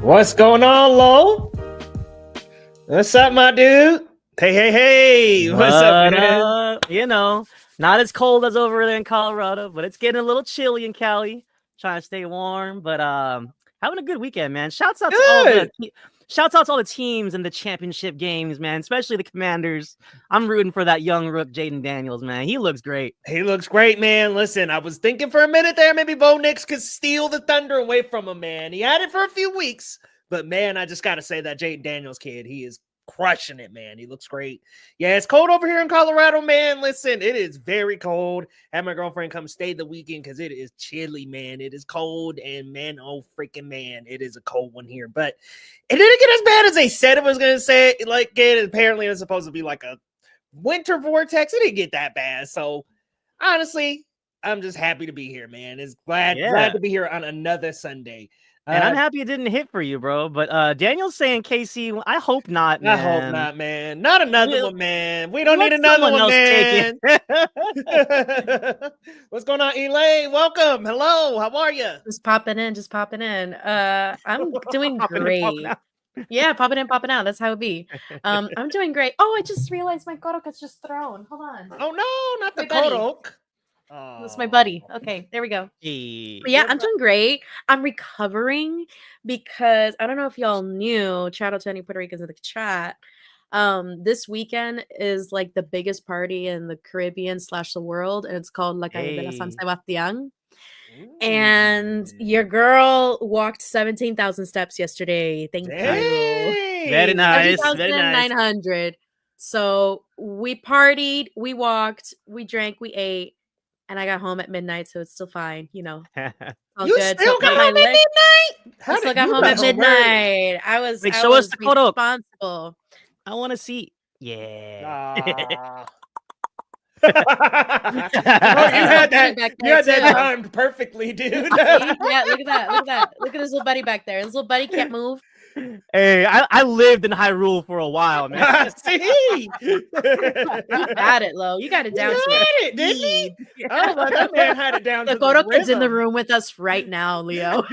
What's going on, Lo? What's up, my dude? Hey. What's up, man? You know, not as cold as over there in Colorado, but it's getting a little chilly in Cali. Trying to stay warm, but having a good weekend, man. Shouts out to all the teams in the championship games, man, especially the Commanders. I'm rooting for that young rook, Jaden Daniels, man. He looks great. He looks great, man. Listen, I was thinking for a minute there, maybe Bo Nix could steal the thunder away from him, man. He had it for a few weeks, but man, I just got to say that Jaden Daniels kid, he is crushing it, man. He looks great. Yeah, it's cold over here in Colorado, man. Listen, it is very cold. Had my girlfriend come stay the weekend because it is chilly, man. It is cold, and man, oh freaking man, it is a cold one here. But it didn't get as bad as they said it was going to say. Like, apparently it was supposed to be like a winter vortex. It didn't get that bad. So honestly, I'm just happy to be here, man. It's glad to be here on another Sunday. And I'm happy it didn't hit for you, bro. But Daniel's saying KC, I hope not, man. I hope not, man. Not another one, man. We don't need another one, man. What's going on, Elaine? Welcome. Hello. How are you? Just popping in. I'm doing great. Yeah, popping in, popping out. That's how it be. I'm doing great. Oh, I just realized my Korok is just thrown. Hold on. Oh, no, not the Korok. Oh. That's my buddy. Okay, there we go. Hey. Yeah, I'm doing great. I'm recovering because I don't know if y'all knew. Shout out to any Puerto Ricans in the chat. This weekend is like the biggest party in the Caribbean / the world, and it's called La Calle de la San Sebastián. And your girl walked 17,000 steps yesterday. Thank you. Very nice. 17,900. So we partied, we walked, we drank, we ate. And I got home at midnight, so it's still fine, you know. All you good. Still got home at midnight? I still got home at midnight. I was show us the responsible. I want to see. Yeah. You had that timed perfectly, dude. Yeah, look at that. Look at his little buddy back there. His little buddy can't move. Hey, I lived in Hyrule for a while, man. See? You got it, Lo. You got it down. Didn't he? Oh, my, that man had it down. The Korok in the room with us right now, Leo.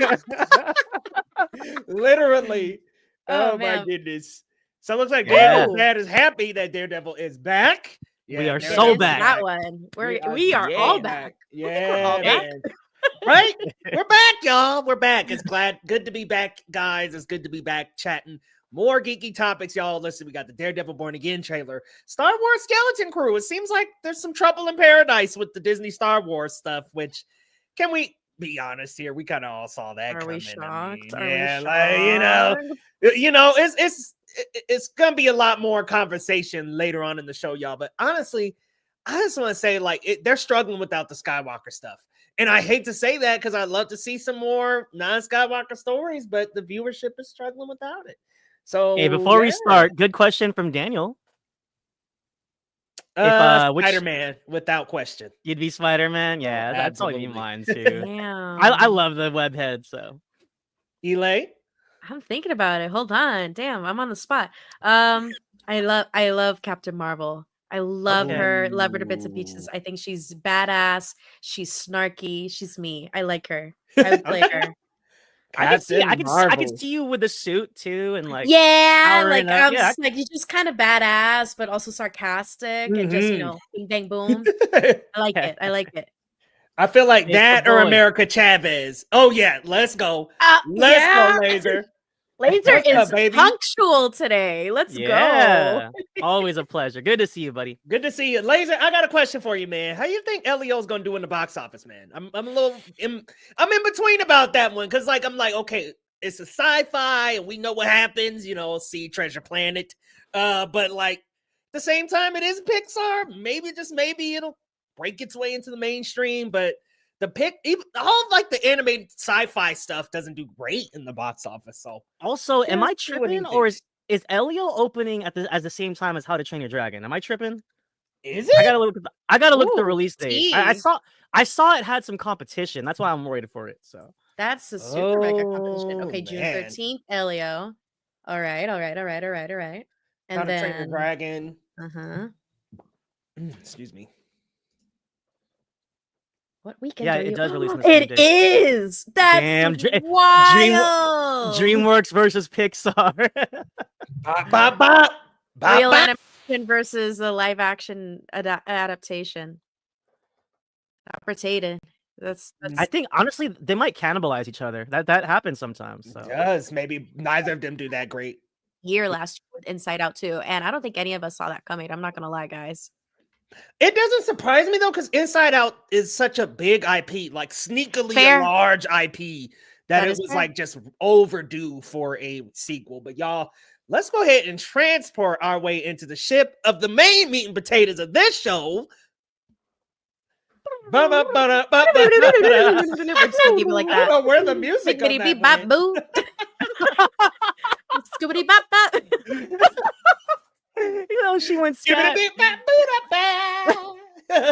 Literally. Oh my goodness. So it looks like Dad is happy that Daredevil is back. Yeah, we are so back. That one. We are all back. Yeah, we're all back. Right? We're back, y'all. We're back. It's good to be back, guys. It's good to be back chatting more geeky topics, y'all. Listen, we got the Daredevil Born Again trailer. Star Wars Skeleton Crew. It seems like there's some trouble in paradise with the Disney Star Wars stuff, which, can we be honest here? We kind of all saw that coming. We shocked? It's going to be a lot more conversation later on in the show, y'all. But honestly, I just want to say, they're struggling without the Skywalker stuff. And I hate to say that because I'd love to see some more non-Skywalker stories, but the viewership is struggling without it. So, hey, before we start, good question from Daniel. Spider-Man, without question. You'd be Spider-Man? Yeah, that's probably mine too. Damn. I love the webhead, so. Elaine? I'm thinking about it. Hold on. Damn, I'm on the spot. I love Captain Marvel. I love her. Love her to bits and pieces. I think she's badass. She's snarky. She's me. I like her. I would play her. I could see you with the suit too, and like you're just kind of badass, but also sarcastic and just bing bang boom. I like it. I feel like that or America Chavez. Oh yeah, let's go. Let's go, Laser. Laser is punctual today. Let's go. Always a pleasure. Good to see you, buddy. Good to see you. Laser, I got a question for you, man. How you think Elio's gonna do in the box office, man? I'm in between about that one, because I'm like, okay, it's a sci-fi and we know what happens, see Treasure Planet. But at the same time, it is Pixar. Maybe it'll break its way into the mainstream, but all the animated sci-fi stuff doesn't do great in the box office. So also, am I tripping, or is Elio opening at the same time as How to Train Your Dragon? Am I tripping? Is it? I gotta look at the release date. I saw it had some competition. That's why I'm worried for it. So that's a super mega competition. Okay, June 13th, Elio. All right. And How to Train Your Dragon. Uh-huh. Excuse me. What weekend? Yeah, are it you? does release on the same It day. is. That's Damn, wild. DreamWorks versus Pixar. Bop, bop, bop. Bop, Real bop. animation versus a live action adaptation. Operated. That's I think honestly they might cannibalize each other. That happens sometimes. So. It does. Maybe neither of them do that great. year last year with Inside Out 2, and I don't think any of us saw that coming. I'm not gonna lie, guys. It doesn't surprise me though, because Inside Out is such a big IP, like sneakily Fair. a large IP, that it was fair. like just overdue for a sequel. But y'all, let's go ahead and transport our way into the ship of the main meat and potatoes of this show. We're just gonna keep it like I don't that. know where the music of Biggity that bop went. boo. Scoobity bop bop. You know, she went scat.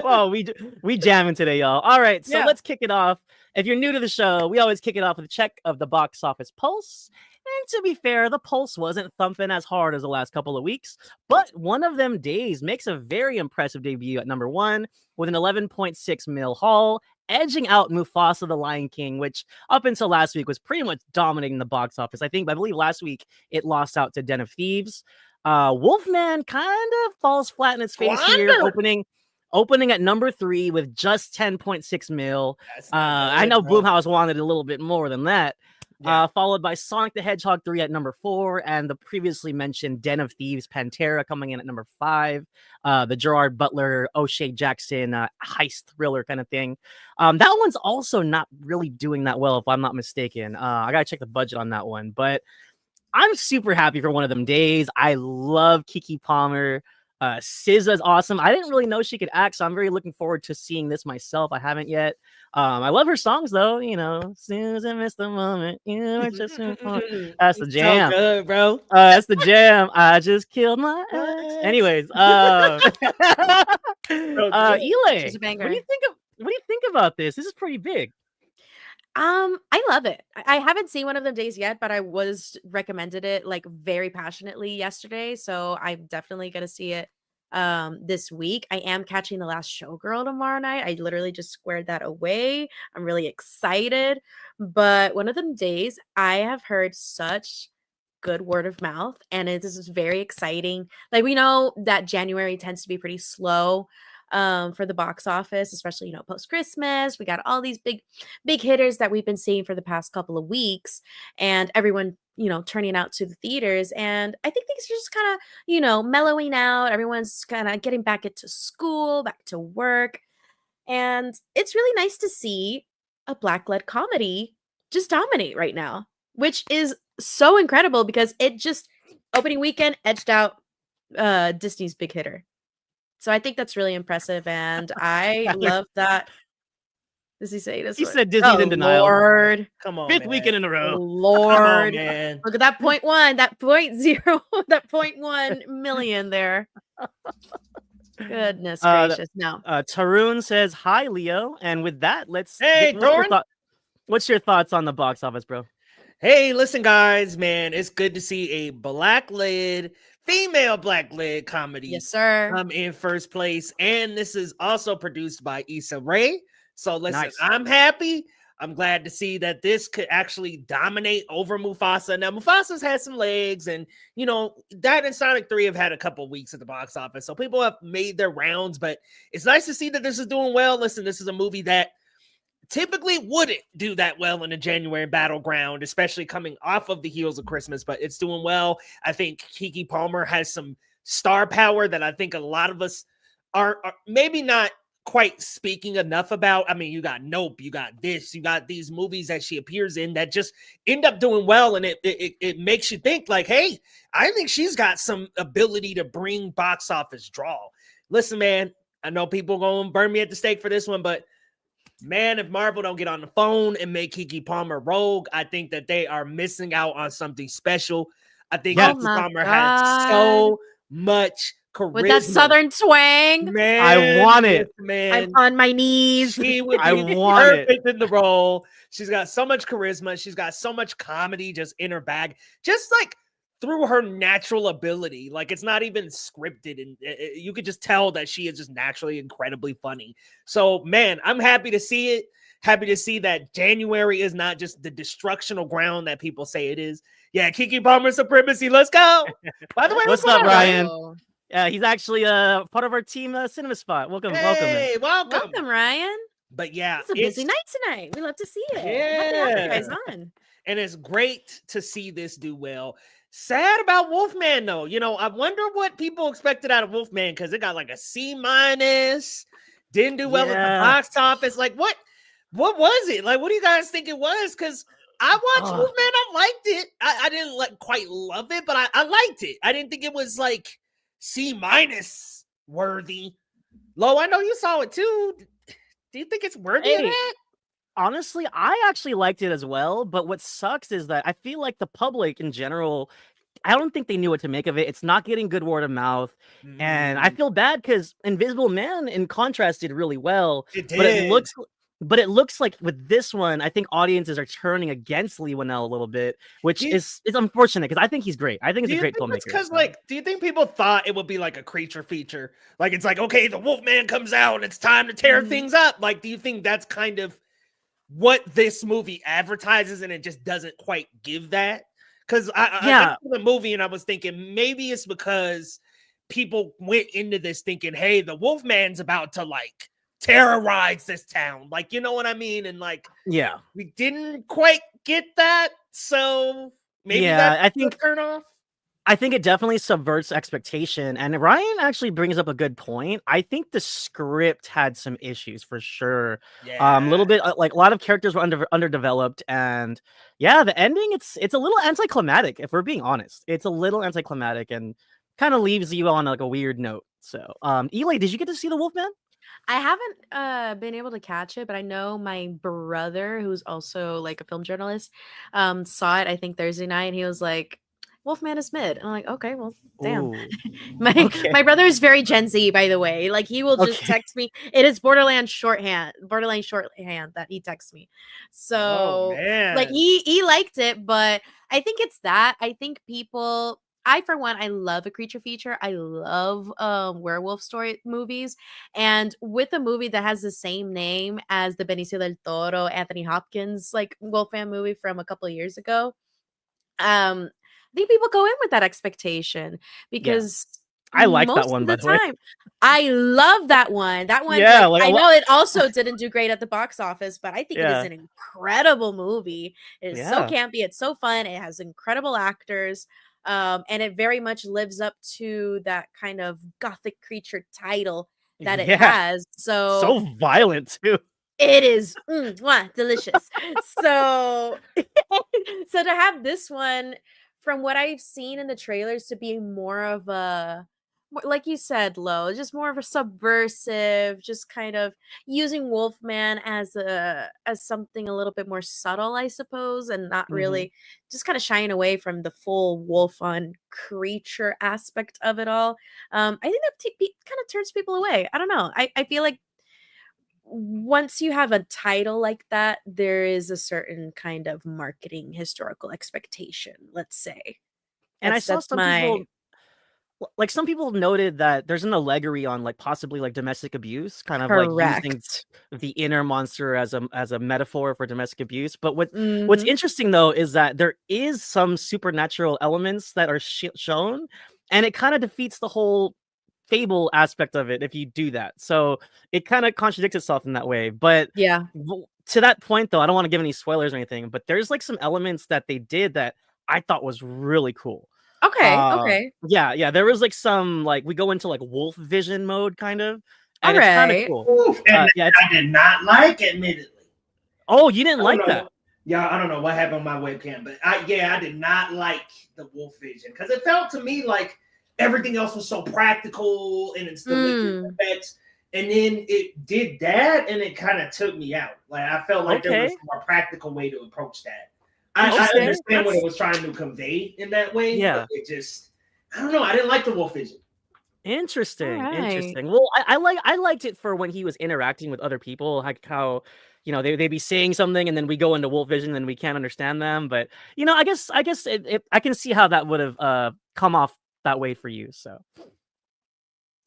Well, we jamming today, y'all. All right, so Yeah. let's kick it off. If you're new to the show, we always kick it off with a check of the box office pulse. And to be fair, the pulse wasn't thumping as hard as the last couple of weeks, but One of Them Days makes a very impressive debut at number 1 with an 11.6 mil haul, edging out Mufasa the Lion King, which up until last week was pretty much dominating the box office. I believe last week it lost out to Den of Thieves. Wolfman kind of falls flat in its face here, opening at number 3 with just 10.6 mil. I know Boomhouse wanted a little bit more than that. Yeah. Followed by Sonic the Hedgehog 3 at number 4, and the previously mentioned Den of Thieves Pantera coming in at number 5. The Gerard Butler, O'Shea Jackson heist thriller kind of thing. That one's also not really doing that well, if I'm not mistaken. I gotta check the budget on that one, but I'm super happy for One of Them Days. I love Keke Palmer. SZA's awesome. I didn't really know she could act, so I'm very looking forward to seeing this myself. I haven't yet. I love her songs though. You know, Susan missed the moment. You were just that's the jam, so good, bro. That's the jam. I just killed my ex. Anyways, Eli, what do you think about this? This is pretty big. I love it. I haven't seen One of Them Days yet, but I was recommended it like very passionately yesterday, so I'm definitely gonna see it this week. I am catching The Last Showgirl tomorrow night. I literally just squared that away. I'm really excited. But One of Them Days, I have heard such good word of mouth, and this is very exciting. Like, we know that January tends to be pretty slow for the box office, especially, you know, post Christmas. We got all these big hitters that we've been seeing for the past couple of weeks, and everyone, you know, turning out to the theaters. And I think things are just kind of, you know, mellowing out. Everyone's kind of getting back into school, back to work, and it's really nice to see a Black-led comedy just dominate right now, which is so incredible because it just opening weekend edged out Disney's big hitter. So I think that's really impressive, and I love that. Does he say this? He said Disney's in denial. Lord, come on, 5th weekend in a row. Lord, come on, man. Look at that 0.1, that 0.0, that 0.1 million there. Goodness gracious! No. Tarun says hi, Leo, and with that, let's. Hey, Tarun. What's your thoughts on the box office, bro? Hey, listen, guys, man, it's good to see a Black-led, female Black-led comedy. Yes, sir. Come in first place, and this is also produced by Issa Rae. So listen, nice. I'm happy. I'm glad to see that this could actually dominate over Mufasa. Now, Mufasa's had some legs, and you know that and Sonic 3 have had a couple weeks at the box office, so people have made their rounds. But it's nice to see that this is doing well. Listen, this is a movie that typically wouldn't do that well in a January battleground, especially coming off of the heels of Christmas, but it's doing well. I think Keke Palmer has some star power that I think a lot of us are maybe not quite speaking enough about. I mean, you got Nope, you got this, you got these movies that she appears in that just end up doing well, and it makes you think like, hey, I think she's got some ability to bring box office draw. Listen, man, I know people going to burn me at the stake for this one, but man, if Marvel don't get on the phone and make Keke Palmer rogue, I think that they are missing out on something special. I think Keke Palmer has so much charisma. With that southern twang. Man, I want it. Man, I'm on my knees. She would I be want perfect in the role. She's got so much charisma. She's got so much comedy just in her bag. Just like through her natural ability. Like, it's not even scripted, and you could just tell that she is just naturally incredibly funny. So, man, I'm happy to see it. Happy to see that January is not just the destructional ground that people say it is. Yeah, Kiki Palmer supremacy. Let's go. By the way, what's up, Ryan? He's actually part of our team cinema spot. Welcome, hey, welcome, Ryan. But yeah, it's a busy night tonight. We love to see it. Yeah, guys on. And it's great to see this do well. Sad about Wolfman though. You know, I wonder what people expected out of Wolfman because it got like a C-. Didn't do well at the box office. Like, what was it? Like, what do you guys think it was? Because I watched Wolfman. I liked it. I didn't quite love it, but I liked it. I didn't think it was like C- worthy. Lo, I know you saw it too. Do you think it's worthy of that? Honestly, I actually liked it as well. But what sucks is that I feel like the public in general, I don't think they knew what to make of it. It's not getting good word of mouth. And I feel bad because Invisible Man, in contrast, did really well. It did. But it looks like with this one, I think audiences are turning against Leigh Whannell a little bit, which is unfortunate because I think he's great. I think he's a great filmmaker. Because, do you think people thought it would be like a creature feature? Like, it's like, okay, the Wolfman comes out and it's time to tear things up. Like, do you think that's kind of what this movie advertises and it just doesn't quite give that? Because I saw the movie and I was thinking maybe it's because people went into this thinking, hey, the Wolfman's about to like terrorize this town. Like, you know what I mean? And like, yeah, we didn't quite get that. So maybe that's a turn off. I think it definitely subverts expectation. And Ryan actually brings up a good point. I think the script had some issues for sure. A little bit like a lot of characters were underdeveloped. And yeah, the ending, it's a little anticlimactic, if we're being honest. It's a little anticlimactic and kind of leaves you on like a weird note. So Eli, did you get to see The Wolfman? I haven't been able to catch it, but I know my brother, who's also like a film journalist, saw it, I think Thursday night, and he was like, Wolfman is mid. And I'm like, okay, well, damn. My brother is very Gen Z, by the way. Like, he will just text me. It is Borderlands shorthand that he texts me. So like he liked it, but I think it's that. I think people, for one, I love a creature feature. I love werewolf story movies. And with a movie that has the same name as the Benicio del Toro, Anthony Hopkins, like Wolfman movie from a couple of years ago, I think people go in with that expectation because I like that one, by the way. I love that one. That one, I know it also didn't do great at the box office, but I think it is an incredible movie. It is so campy. It's so fun. It has incredible actors. And it very much lives up to that kind of gothic creature title that it has. So violent too. It is delicious. So to have this one, from what I've seen in the trailers, to be more of a, like you said, Lo, just more of a subversive, just kind of using Wolfman as something a little bit more subtle, I suppose, and not really just kind of shying away from the full wolf on creature aspect of it all. I think that kind of turns people away. I don't know. I feel like once you have a title like that, there is a certain kind of marketing historical expectation, let's say. And I saw some people noted that there's an allegory on like possibly like domestic abuse, kind of like using the inner monster as a metaphor for domestic abuse. But what's interesting though is that there is some supernatural elements that are shown, and it kind of defeats the whole fable aspect of it if you do that. So it kind of contradicts itself in that way. But to that point though, I don't want to give any spoilers or anything, but there's like some elements that they did that I thought was really cool. Okay. Yeah. There was like some, like, we go into like wolf vision mode kind of. And it's kind of cool. Oof, and I did not like, admittedly. Oh, you didn't like that? Yeah, I don't know what happened on my webcam, but I did not like the wolf vision because it felt to me like everything else was so practical and it's the effects, and then it did that, and it kind of took me out. Like, I felt like there was a more practical way to approach that. I understand what it was trying to convey in that way. Yeah, but it just, I don't know. I didn't like the wolf vision. Interesting. All right. Interesting. Well, I liked it for when he was interacting with other people, like how they'd be saying something and then we go into wolf vision and we can't understand them. But I guess I can see how that would have come off that way for you. So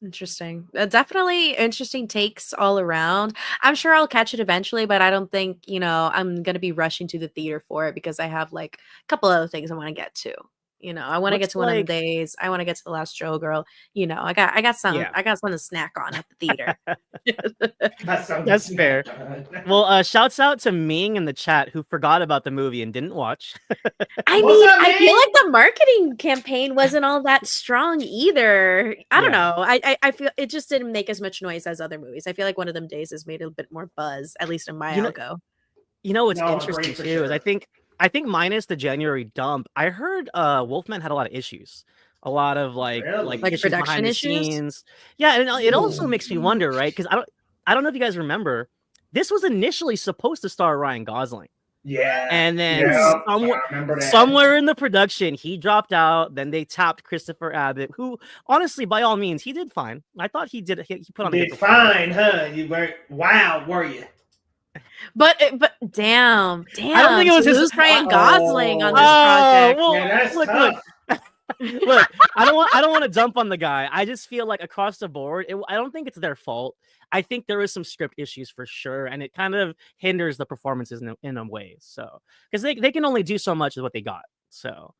interesting. Definitely interesting takes all around. I'm sure I'll catch it eventually, but I don't think I'm gonna be rushing to the theater for it because I have like a couple other things I want to get to. I want to get to one of the days. I want to get to The Last Show Girl. I got something to snack on at the theater. That's fair. Well, shouts out to Ming in the chat who forgot about the movie and didn't watch. I mean, I feel like the marketing campaign wasn't all that strong either. I don't know. I feel it just didn't make as much noise as other movies. I feel like One of Them Days has made a bit more buzz, at least in my algo. What's interesting too is I think minus the January dump, I heard Wolfman had a lot of issues. A lot of like issues production issues. Scenes. Yeah, and it also makes me wonder, right? Because I don't know if you guys remember, this was initially supposed to star Ryan Gosling. Yeah. And then somewhere in the production, he dropped out. Then they tapped Christopher Abbott, who honestly, by all means, he did fine. I thought he did. He put on a good fine, huh? You weren't wild, were you? But damn. I don't think it was his Ryan Gosling on this project. Well, yeah, that's tough. Look, I don't want to dump on the guy. I just feel like across the board, I don't think it's their fault. I think there is some script issues for sure, and it kind of hinders the performances in a way. So, because they can only do so much with what they got. So,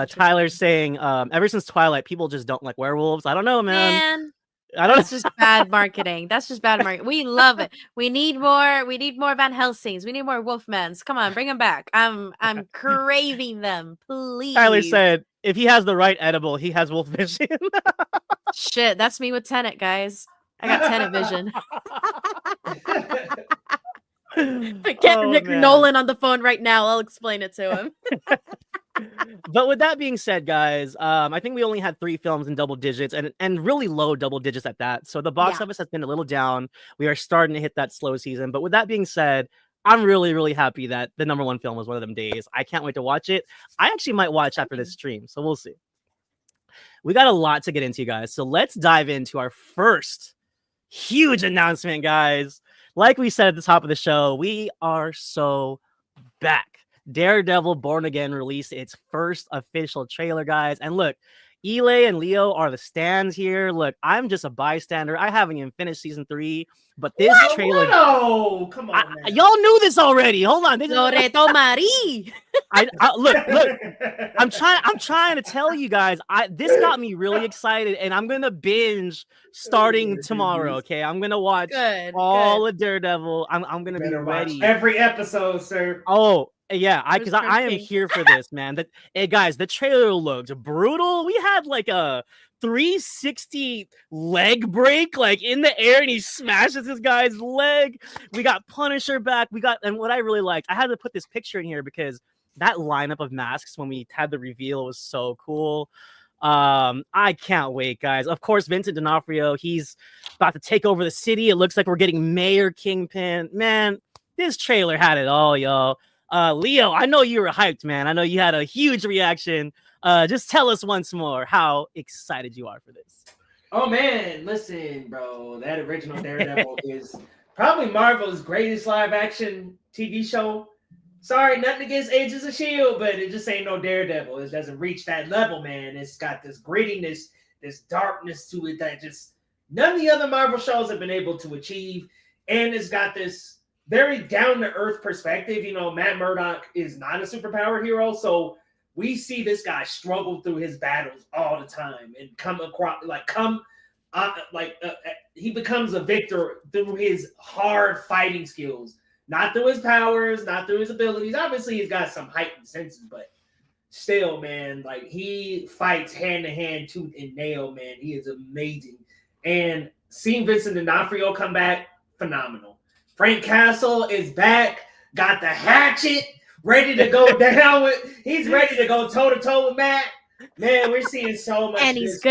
Tyler's saying, ever since Twilight, people just don't like werewolves. I don't know, man. That's just bad marketing. That's just bad marketing. We love it. We need more. We need more Van Helsings. We need more Wolfmans. Come on, bring them back. I'm craving them. Please. Tyler said, if he has the right edible, he has wolf vision. Shit, that's me with Tenet, guys. I got Tenet vision. Get Nick Nolan on the phone right now. I'll explain it to him. But with that being said, guys, I think we only had 3 films in double digits and really low double digits at that. So the box office has been a little down. We are starting to hit that slow season. But with that being said, I'm really, really happy that the number 1 film was One of Them Days. I can't wait to watch it. I actually might watch after this stream. So we'll see. We got a lot to get into, guys. So let's dive into our first huge announcement, guys. Like we said at the top of the show, we are so back. Daredevil Born Again released its first official trailer, guys. And look, Eli and Leo are the stands here. Look, I'm just a bystander. I haven't even finished season 3, but this trailer. No, come on, man. Y'all knew this already. Hold on. Loreto Marie. Look. I'm trying to tell you guys. This got me really excited, and I'm gonna binge starting tomorrow. Okay, I'm gonna watch all of Daredevil. I'm gonna be ready every episode, sir. Oh. Yeah, because I am here for this, man. Guys, the trailer looked brutal. We had like a 360 leg break, like in the air, and he smashes this guy's leg. We got Punisher back. And what I really liked, I had to put this picture in here because that lineup of masks when we had the reveal was so cool. I can't wait, guys. Of course, Vincent D'Onofrio, he's about to take over the city. It looks like we're getting Mayor Kingpin. Man, this trailer had it all, y'all. Leo, I know you were hyped, man. I know you had a huge reaction. Just tell us once more how excited you are for this. Oh, man. Listen, bro. That original Daredevil is probably Marvel's greatest live-action TV show. Sorry, nothing against Agents of S.H.I.E.L.D., but it just ain't no Daredevil. It doesn't reach that level, man. It's got this grittiness, this darkness to it that just none of the other Marvel shows have been able to achieve. And it's got this very down-to-earth perspective. Matt Murdock is not a superpower hero, so we see this guy struggle through his battles all the time and he becomes a victor through his hard fighting skills, not through his powers, not through his abilities. Obviously, he's got some heightened senses, but still, man, like he fights hand-to-hand, tooth and nail, man. He is amazing. And seeing Vincent D'Onofrio come back, phenomenal. Frank Castle is back, got the hatchet, ready to go down with. He's ready to go toe-to-toe with Matt. Man, we're seeing so much. And he's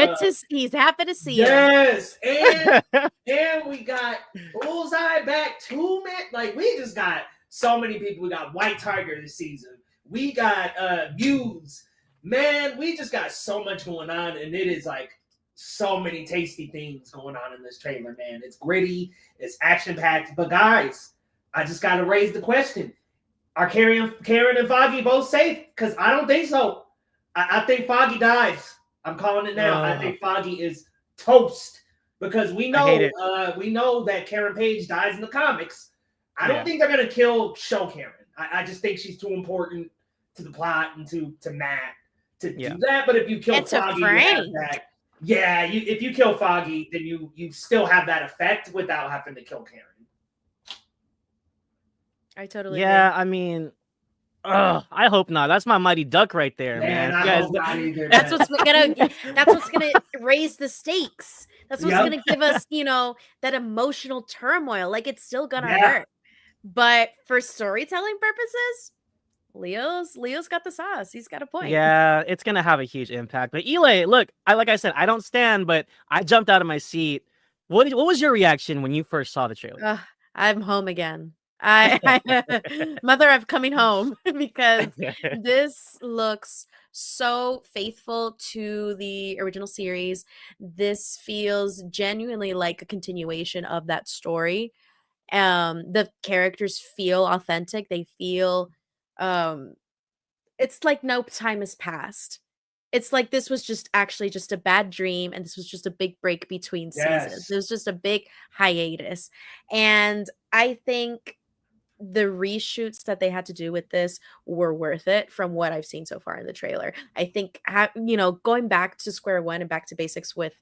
he's happy to see yes. Him. And we got Bullseye back too, man. Like, we just got so many people. We got White Tiger this season. We got Muse. Man, we just got so much going on, and it is like so many tasty things going on in this trailer, man. It's gritty, it's action-packed. But guys, I just got to raise the question. Are Karen and Foggy both safe? Because I don't think so. I think Foggy dies. I'm calling it now. I think Foggy is toast. Because we know that Karen Page dies in the comics. I don't think they're going to kill show Karen. I just think she's too important to the plot and to Matt to do that. But if you kill Foggy, you have that. Yeah, if you kill Foggy, then you still have that effect without having to kill Karen. I totally agree. I mean, I hope not. That's my mighty duck right there, man. I hope not either, that's what's gonna raise the stakes. That's what's gonna give us, that emotional turmoil. Like, it's still gonna hurt. But for storytelling purposes, Leo's got the sauce. He's got a point. Yeah, it's gonna have a huge impact. But Eli, look, like I said, I don't stand, but I jumped out of my seat. What was your reaction when you first saw the trailer? I'm home again. Mother, I'm coming home because this looks so faithful to the original series. This feels genuinely like a continuation of that story. The characters feel authentic. They feel it's like no time has passed. It's like this was just a bad dream, and this was just a big break between seasons. It was just a big hiatus. And I think the reshoots that they had to do with this were worth it from what I've seen so far in the trailer. I think, going back to square one and back to basics with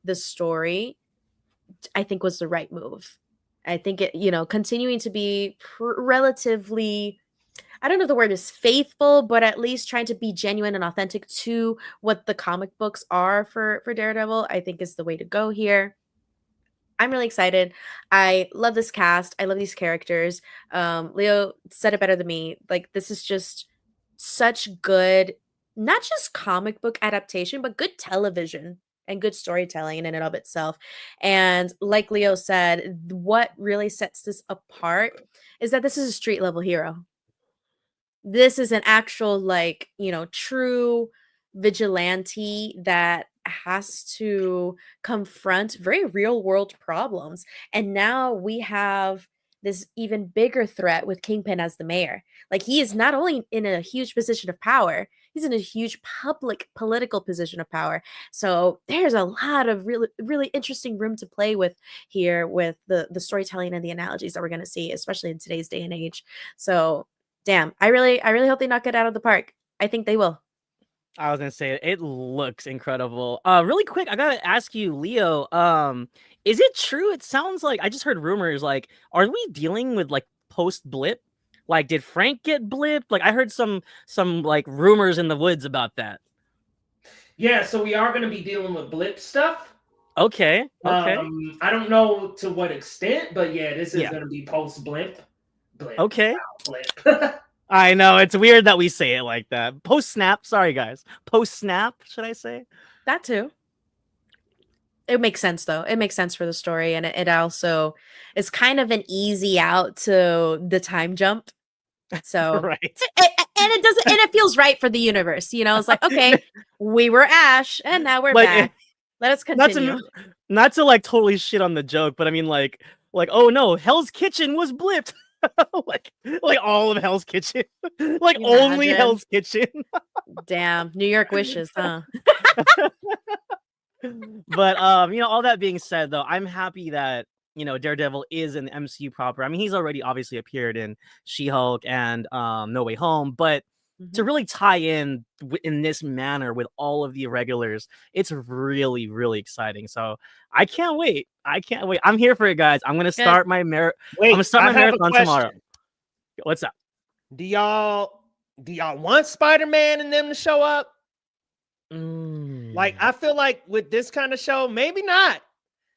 the story, I think was the right move. I think it, continuing to be relatively, I don't know if the word is faithful, but at least trying to be genuine and authentic to what the comic books are for Daredevil, I think is the way to go here. I'm really excited. I love this cast. I love these characters. Leo said it better than me. Like, this is just such good, not just comic book adaptation, but good television and good storytelling in and of itself. And like Leo said, what really sets this apart is that this is a street level hero. This is an actual, true vigilante that has to confront very real world problems. And now we have this even bigger threat with Kingpin as the mayor. Like, he is not only in a huge position of power, he's in a huge public political position of power. So there's a lot of really, really interesting room to play with here with the storytelling and the analogies that we're going to see, especially in today's day and age. So damn, I really hope they knock it out of the park. I think they will. I was gonna say it looks incredible. Really quick, I gotta ask you, Leo. Is it true? It sounds like I just heard rumors. Like, are we dealing with like post blip? Like, did Frank get blipped? Like, I heard some like rumors in the woods about that. Yeah, so we are gonna be dealing with blip stuff. Okay. I don't know to what extent, but yeah, this is gonna be post blip. Okay. Blip. I know, it's weird that we say it like that. Post snap, sorry guys. Post snap, should I say? That too. It makes sense though. It makes sense for the story, and it also is kind of an easy out to the time jump. So right. And it feels right for the universe. It's like, okay, we were Ash and now we're back. Let us continue. Not to like totally shit on the joke, but I mean like oh no, Hell's Kitchen was blipped. like all of Hell's Kitchen. Like only Hell's Kitchen. Damn, New York wishes, huh? But all that being said though, I'm happy that Daredevil is an MCU proper. I mean, he's already obviously appeared in She-Hulk and No Way Home, but to really tie in this manner with all of the irregulars, it's really, really exciting. So I can't wait. I'm here for it, guys. I'm gonna start my marathon tomorrow. What's up? Do y'all want Spider-Man and them to show up? Like, I feel like with this kind of show, maybe not.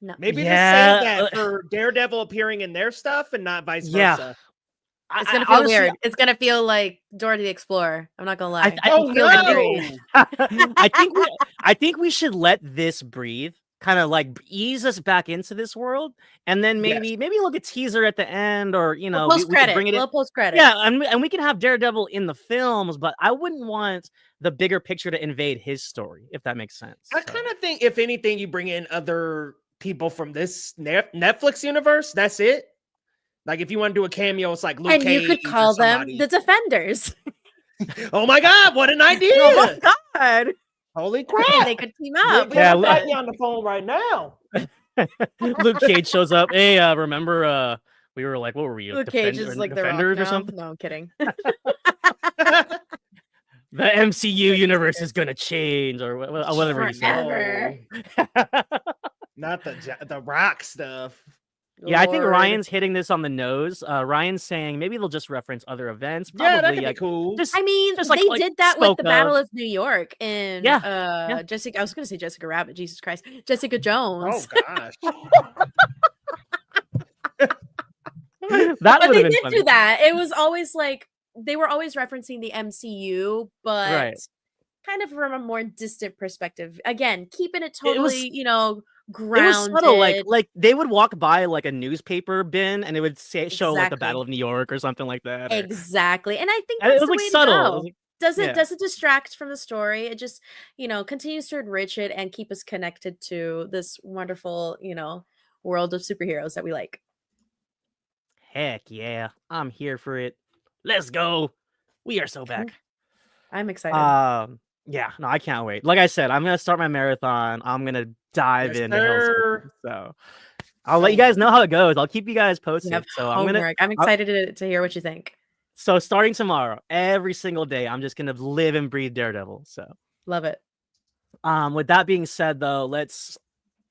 No. Maybe just save that for Daredevil appearing in their stuff and not vice versa. It's gonna feel weird. It's gonna feel like Dora the Explorer. I'm not gonna lie. I think we should let this breathe kind of like ease us back into this world, and then maybe look a teaser at the end, or we post-credit, bring it in. post-credit. Yeah, and we can have Daredevil in the films, but I wouldn't want the bigger picture to invade his story, if that makes sense. I kind of think, if anything, you bring in other people from this Netflix universe. That's it. Like, if you want to do a cameo, it's like Luke and Cage, you could call them the Defenders. Oh my God, what an idea! Oh my God. Holy crap! And they could team up. Yeah, we might be on the phone right now. Luke Cage shows up. Hey, remember we were like, what were we? Luke Cage is like Defenders the or something? No, I'm kidding. The MCU universe is gonna change, or whatever he said. Not the Rock stuff. Yeah, I think Ryan's hitting this on the nose. Ryan's saying maybe they'll just reference other events. Probably, yeah, that could be cool. They did that with the Battle of New York in Jessica. I was going to say Jessica Rabbit. Jesus Christ, Jessica Jones. Oh gosh. That would have been did funny. do that. It was always like they were always referencing the MCU, but kind of from a more distant perspective. Again, keeping it totally, grounded. It was subtle, like they would walk by like a newspaper bin, and it would show like the Battle of New York or something like that. Exactly, and I think that's it was the like way subtle. To go. Does it distract from the story? It just continues to enrich it and keep us connected to this wonderful world of superheroes that we like. Heck yeah, I'm here for it. Let's go. We are so back. I'm excited. Yeah, no, I can't wait. Like I said, I'm gonna start my marathon. I'm gonna dive in. So I'll let you guys know how it goes. I'll keep you guys posted. So I'm excited to hear what you think. So starting tomorrow, every single day, I'm just gonna live and breathe Daredevil. So love it. With that being said, though, let's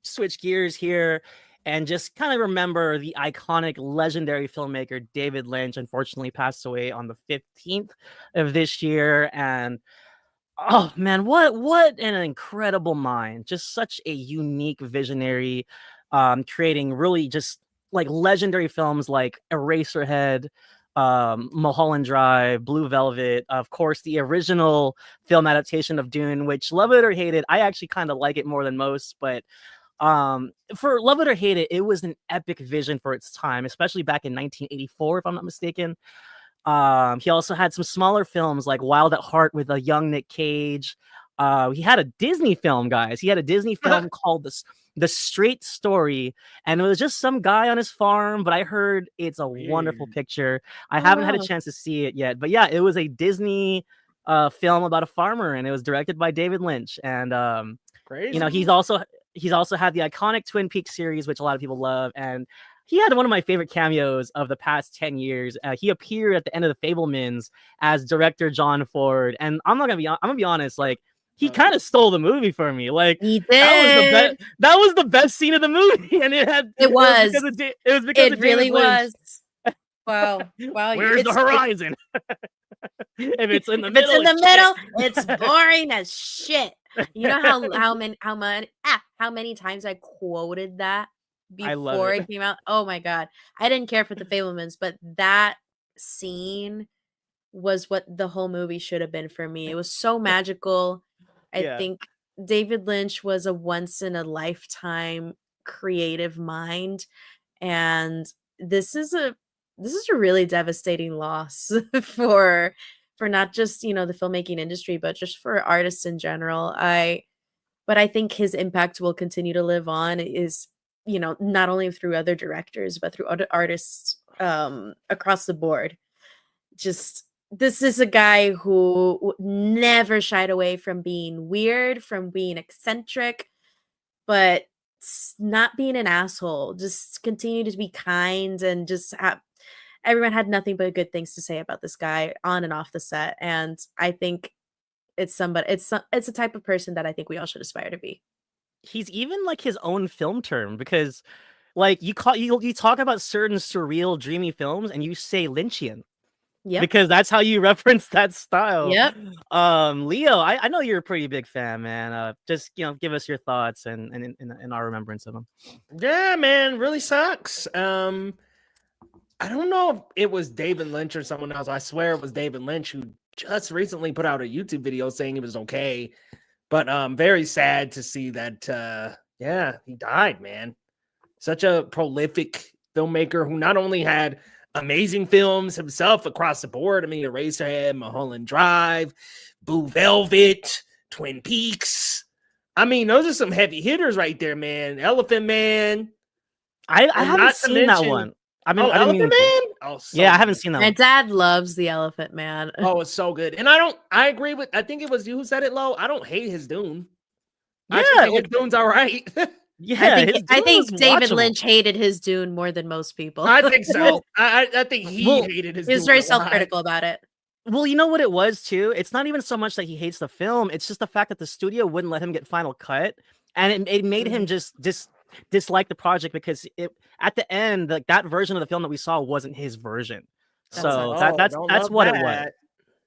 switch gears here and just kind of remember the iconic, legendary filmmaker David Lynch. Unfortunately, passed away on the 15th of this year, and oh man, what an incredible mind! Just such a unique visionary, creating really just like legendary films like Eraserhead, Mulholland Drive, Blue Velvet, of course, the original film adaptation of Dune, which, love it or hate it, I actually kind of like it more than most, but for love it or hate it, it was an epic vision for its time, especially back in 1984, if I'm not mistaken. He also had some smaller films like Wild at Heart with a young Nick Cage. He had a Disney film, guys. He had a Disney film called The Straight Story, and it was just some guy on his farm, but I heard it's a wonderful picture. I haven't had a chance to see it yet, but yeah, it was a Disney film about a farmer, and it was directed by David Lynch. And he's also had the iconic Twin Peaks series, which a lot of people love, and he had one of my favorite cameos of the past 10 years. He appeared at the end of The Fabelmans as director John Ford, and I'm gonna be honest, like, he kind of stole the movie for me. Like, he did. That was the best scene of the movie, and it was because it really was. Wow. Where's the horizon? If it's in the middle, it's boring as shit. You know how many times I quoted that before it came out? Oh my God. I didn't care for The Fabelmans, but that scene was what the whole movie should have been for me. It was so magical. I think David Lynch was a once in a lifetime creative mind, and this is a really devastating loss for not just, the filmmaking industry, but just for artists in general. But I think his impact will continue to live on, is, not only through other directors, but through other artists across the board. Just, this is a guy who never shied away from being weird, from being eccentric, but not being an asshole. Just continue to be kind, and just everyone had nothing but good things to say about this guy on and off the set. And I think it's a type of person that I think we all should aspire to be. He's even like his own film term, because like you talk about certain surreal, dreamy films and you say Lynchian. Yeah, because that's how you reference that style. Yep. Leo, I know you're a pretty big fan, man. Just give us your thoughts and in our remembrance of him. Yeah, man, really sucks. I don't know if it was David Lynch or someone else. I swear it was David Lynch who just recently put out a YouTube video saying it was okay. But very sad to see that Yeah, he died, man. Such a prolific filmmaker who not only had amazing films himself across the board. I mean, Eraserhead, Mulholland Drive, Blue Velvet, Twin Peaks. I mean, those are some heavy hitters right there, man. Elephant Man. I haven't seen that one. I mean, Elephant Man. Oh, so yeah, I haven't seen that. My dad loves the Elephant Man. Oh, it's so good. And I agree with. I think it was you who said it, Low. I don't hate his Dune. Yeah, I think his Dune's all right. Yeah, I think David watchable. Lynch hated his Dune more than most people. I think so. I think he hated his. He was Dune very a lot. self-critical about it. Well, you know what it was too? It's not even so much that he hates the film. It's just the fact that the studio wouldn't let him get final cut. And it made him just dislike the project because at the end, like that version of the film that we saw wasn't his version. So that's what it was.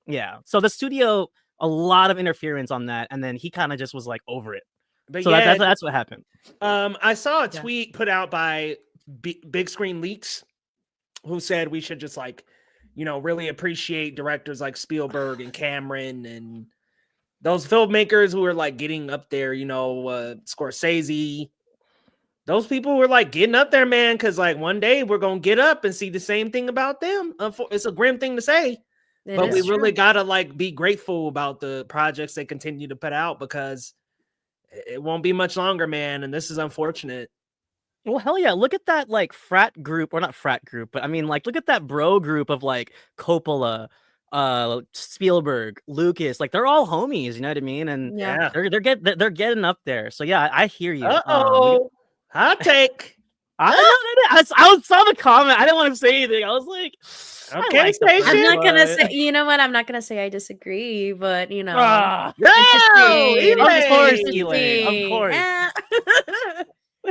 Yeah. So the studio, a lot of interference on that, and then he kind of just was like over it. But so yeah, that's what happened. I saw a tweet put out by Big Screen Leaks, who said we should just really appreciate directors like Spielberg and Cameron and those filmmakers who are like getting up there. Scorsese. Those people were like getting up there, man, because like one day we're gonna get up and see the same thing about them. It's a grim thing to say, but we really gotta like be grateful about the projects they continue to put out because it won't be much longer, man. And this is unfortunate. Well, hell yeah. Look at that like frat group, or not frat group, but I mean, like, look at that bro group of like Coppola, Spielberg, Lucas. Like, they're all homies, you know what I mean? And yeah, they're getting up there. So yeah, I hear you. Hot take. I saw the comment. I didn't want to say anything. I was like, okay, I'm not gonna say. You know what? I'm not gonna say I disagree, but you know, of course.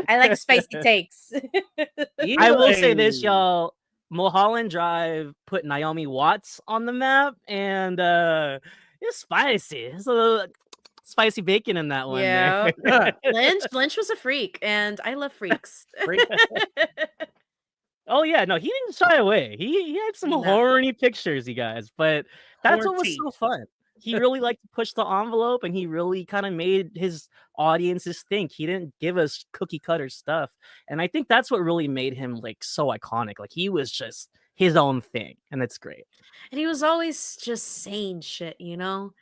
I like spicy takes. I will say this, y'all. Mulholland Drive put Naomi Watts on the map, and it's spicy. It's a little spicy bacon in that one. Yeah, Lynch was a freak, and I love freaks. Oh yeah, no, he didn't shy away. He had some horny pictures, you guys, but that's what was so fun. He really liked to push the envelope, and he really kind of made his audiences think. He didn't give us cookie cutter stuff, and I think that's what really made him like so iconic. Like he was just his own thing, and it's great. And he was always just saying shit, even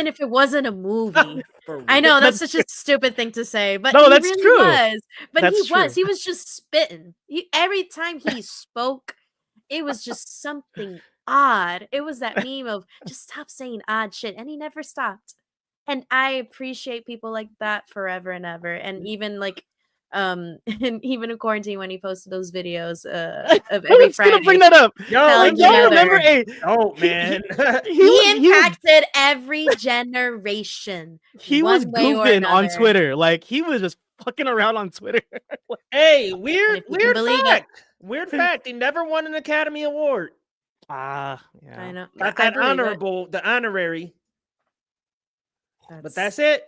if it wasn't a movie. I know that's such a stupid thing to say, but no, he that's really true. was. But that's he was just spitting. Every time he spoke, it was just something odd. It was that meme of just stop saying odd shit, and he never stopped. And I appreciate people like that forever and ever. And even like and even in quarantine when he posted those videos of every Friday. Gonna bring that up. Yo, remember? Oh man, he impacted every generation. He was goofing on Twitter, like he was just fucking around on Twitter. Hey, weird fact. Weird fact. He never won an Academy Award. Yeah. I know. Got that the honorary. But that's it.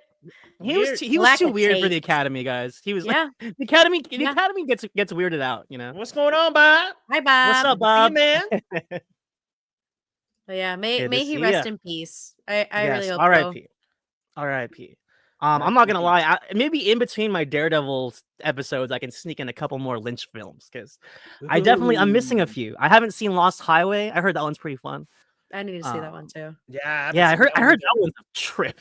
He was too weird for the Academy, guys. He was like the Academy gets weirded out, What's going on, Bob? Hi, Bob. What's up, Bob? Man. But yeah, may he rest in peace. I really hope R.I.P. R.I.P. I'm not gonna lie. Maybe in between my Daredevil episodes, I can sneak in a couple more Lynch films because I'm missing a few. I haven't seen Lost Highway. I heard that one's pretty fun. I need to see that one too. Yeah, I heard that one's a trip.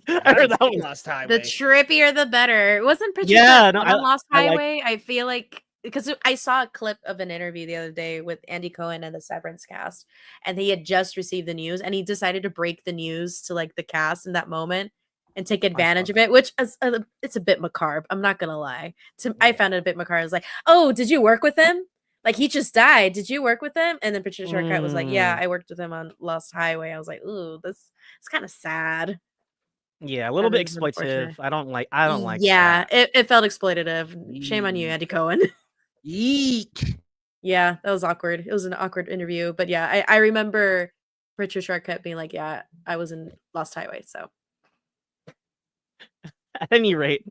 I heard that one. Lost Highway. The trippier, the better. It wasn't pretty. Lost Highway. I feel like because I saw a clip of an interview the other day with Andy Cohen and the Severance cast, and he had just received the news, and he decided to break the news to like the cast in that moment and take advantage of it, which is it's a bit macabre. I'm not gonna lie. I found it a bit macabre. I was like, "Oh, did you work with him? Like he just died. Did you work with him?" And then Patricia Arquette was like, "Yeah, I worked with him on Lost Highway." I was like, "Ooh, it's kind of sad." Yeah, a little bit exploitative. I don't like. Yeah, it felt exploitative. Shame on you, Andy Cohen. Eek. Yeah, that was awkward. It was an awkward interview, but yeah, I remember Patricia Arquette being like, "Yeah, I was in Lost Highway." So. At any rate,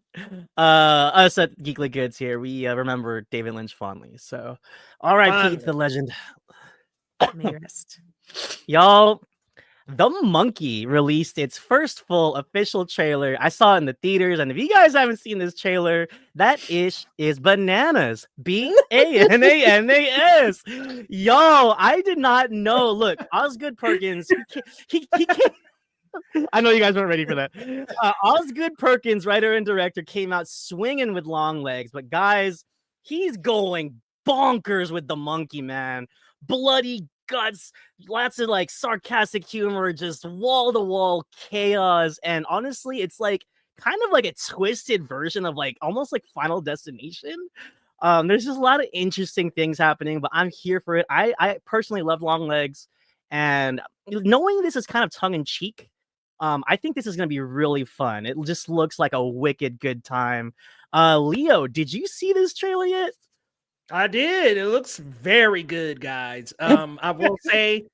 us at Geekly Goods here, we remember David Lynch fondly. So, R.I.P. to the legend. May rest. Y'all, The Monkey released its first full official trailer. I saw it in the theaters, and if you guys haven't seen this trailer, that ish is bananas. Bananas. Yo, I did not know. Look, Osgood Perkins, he can't. I know you guys weren't ready for that. Osgood Perkins, writer and director, came out swinging with long legs, but guys, he's going bonkers with The Monkey, man. Bloody guts, lots of like sarcastic humor, just wall to wall chaos, and honestly, it's like kind of like a twisted version of like almost like Final Destination. There's just a lot of interesting things happening, but I'm here for it. I personally love long legs, and knowing this is kind of tongue in cheek, I think this is going to be really fun. It just looks like a wicked good time. Leo, did you see this trailer yet? I did. It looks very good, guys. I will say,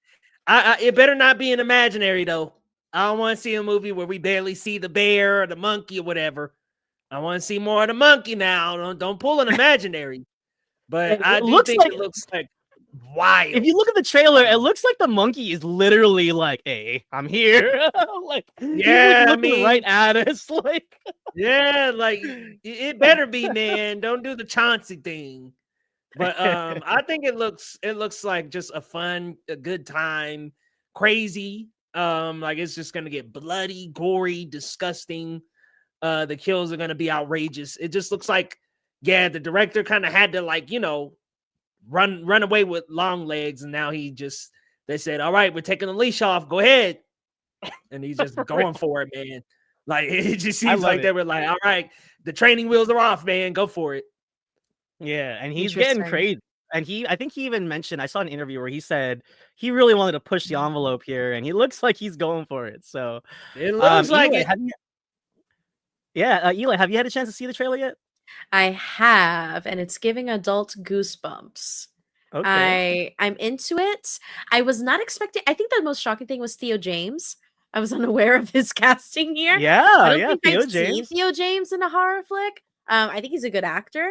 it better not be an imaginary though. I don't want to see a movie where we barely see the bear or the monkey or whatever. I want to see more of the monkey now. Don't pull an imaginary. But I do think it looks like wild. If you look at the trailer, it looks like the monkey is literally like, "Hey, I'm here." Like, yeah, he's looking right at us. Like, yeah, like it better be, man. Don't do the Chauncey thing. But I think it looks like just a good time, crazy. Like it's just gonna get bloody, gory, disgusting. The kills are gonna be outrageous. It just looks like, yeah, the director kind of had to like, run away with long legs, and now they said, all right, we're taking the leash off. Go ahead, and he's just going for it, man. Like it just seems like they were like, all right, the training wheels are off, man. Go for it. Yeah, and he's getting crazy. And I think he even mentioned, I saw an interview where he said he really wanted to push the envelope here, and he looks like he's going for it. So it looks like Eli, it. Eli, have you had a chance to see the trailer yet? I have, and it's giving adult goosebumps. Okay. I'm into it. I was not expecting. I think the most shocking thing was Theo James. I was unaware of his casting here. Yeah, I don't think I've seen Theo James in a horror flick. I think he's a good actor.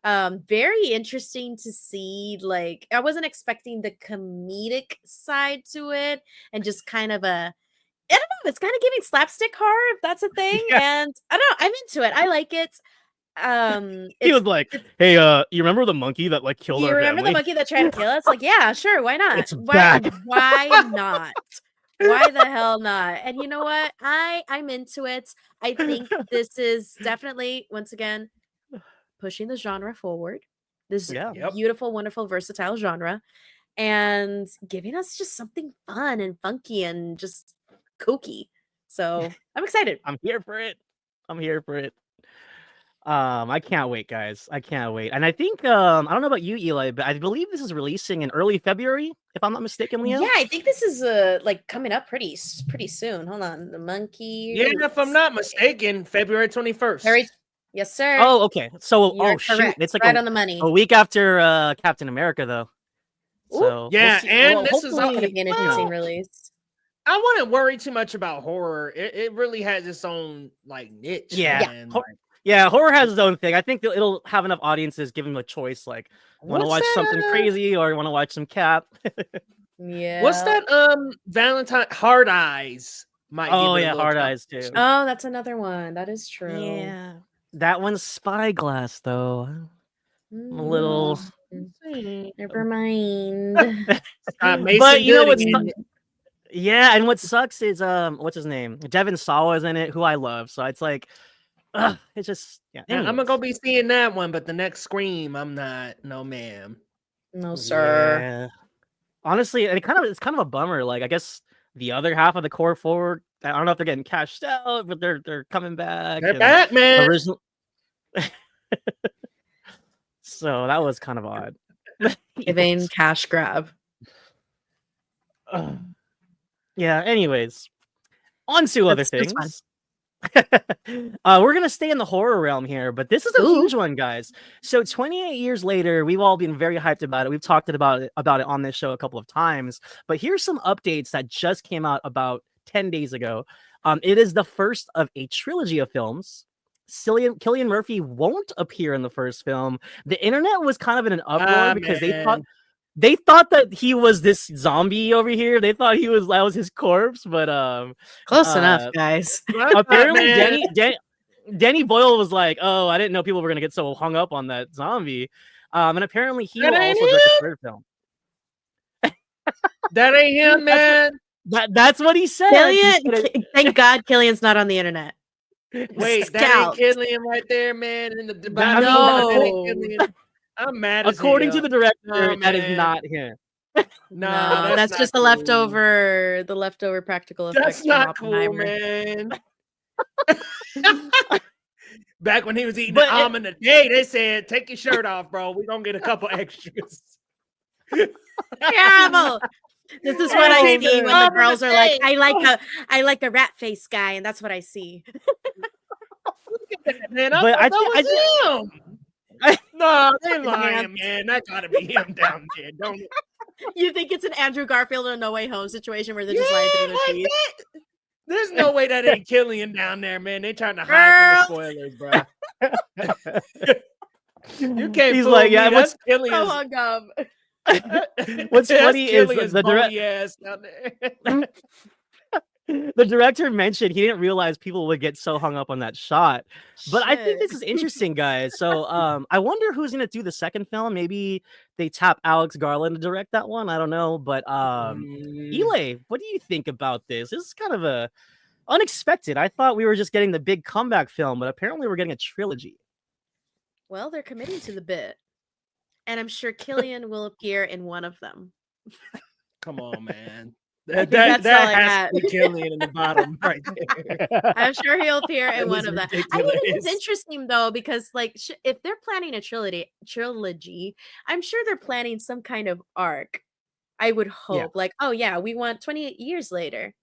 Very interesting to see. Like, I wasn't expecting the comedic side to it, and just kind of I don't know. It's kind of giving slapstick horror, if that's a thing. Yeah. And I don't know. I'm into it. I like it. He was like, "Hey, you remember the monkey that like killed our family? You remember the monkey that tried to kill us?" Like, yeah, sure, why not? It's back. Why not? Why the hell not? And you know what? I'm into it. I think this is definitely, once again, pushing the genre forward. This beautiful, wonderful, versatile genre, and giving us just something fun and funky and just kooky. So I'm excited. I'm here for it. I can't wait, guys. I can't wait. And I think I don't know about you, Eli, but I believe this is releasing in early February, if I'm not mistaken, Leo. Yeah, I think this is like coming up pretty soon. Hold on, the monkey. Yeah, if I'm not mistaken, February 21st. Yes, sir. Oh, okay. So, shoot, it's like right on the money. A week after Captain America, though. So yeah, and this is going to be an interesting release. I wouldn't worry too much about horror. It really has its own like niche. Yeah. Yeah, horror has its own thing. I think it'll have enough audiences give them a choice, like want to watch something crazy or want to watch some Cap. Yeah. What's that? Valentine Hard Eyes might. Oh yeah, Hard Eyes too. Oh, that's another one. That is true. Yeah, that one's Spyglass though. I'm a little. Never mind. But you know what's? Yeah, and what sucks is what's his name? Devin Sawa is in it, who I love. So it's like. It's just I'm gonna go be seeing that one, but the next Scream, I'm not. No, ma'am. No, sir. Yeah. Honestly, it's kind of a bummer. Like, I guess the other half of the core forward, I don't know if they're getting cashed out, but they're coming back. They're back, man. So that was kind of odd. Giving cash grab. Yeah. Anyways, on to other things. We're gonna stay in the horror realm here, but this is a huge one, guys. So 28 years later, we've all been very hyped about it. We've talked about it on this show a couple of times, but here's some updates that just came out about 10 days ago. It is the first of a trilogy of films. Cillian Murphy won't appear in the first film. The internet was kind of in an uproar because they thought that he was this zombie over here. They thought that was his corpse, but close enough, guys. apparently Danny Boyle was like, "Oh, I didn't know people were gonna get so hung up on that zombie," and apparently he will also direct the third film. That ain't him, man. That's what he said. Thank God Cillian's not on the internet. Wait, Scout. that ain't Cillian right there, man. In the No. I'm mad. According to the director, that is not him. No, that's just the leftover practical effects. That's not cool, man. Back when he was eating an almond a day, they said, "Take your shirt off, bro. We're gonna get a couple extras." Terrible. This is what I see when the girls are like, I like a rat face guy, and that's what I see. Man, I thought him. No, they're lying, man. That gotta be him down there, don't it? You think it's an Andrew Garfield or No Way Home situation where they're just lying through their teeth? There's no way that ain't Cillian down there, man. They trying to hide from the spoilers, bro. You can't. He's fool like, me. yeah, That's Come Cillian's. on, Gum. What's funny is the the director mentioned he didn't realize people would get so hung up on that shot. But I think this is interesting, guys. So I wonder who's gonna do the second film. Maybe they tap Alex Garland to direct that one. I don't know. But Eli, what do you think about this? This is kind of a unexpected. I thought we were just getting the big comeback film, but apparently we're getting a trilogy. Well, they're committing to the bit. And I'm sure Cillian will appear in one of them. Come on, man. That has to be Cillian in the bottom right there. I'm sure he'll appear in one of them. I think it's interesting though, because like if they're planning a trilogy, I'm sure they're planning some kind of arc. I would hope, like, oh yeah, we want 28 years later,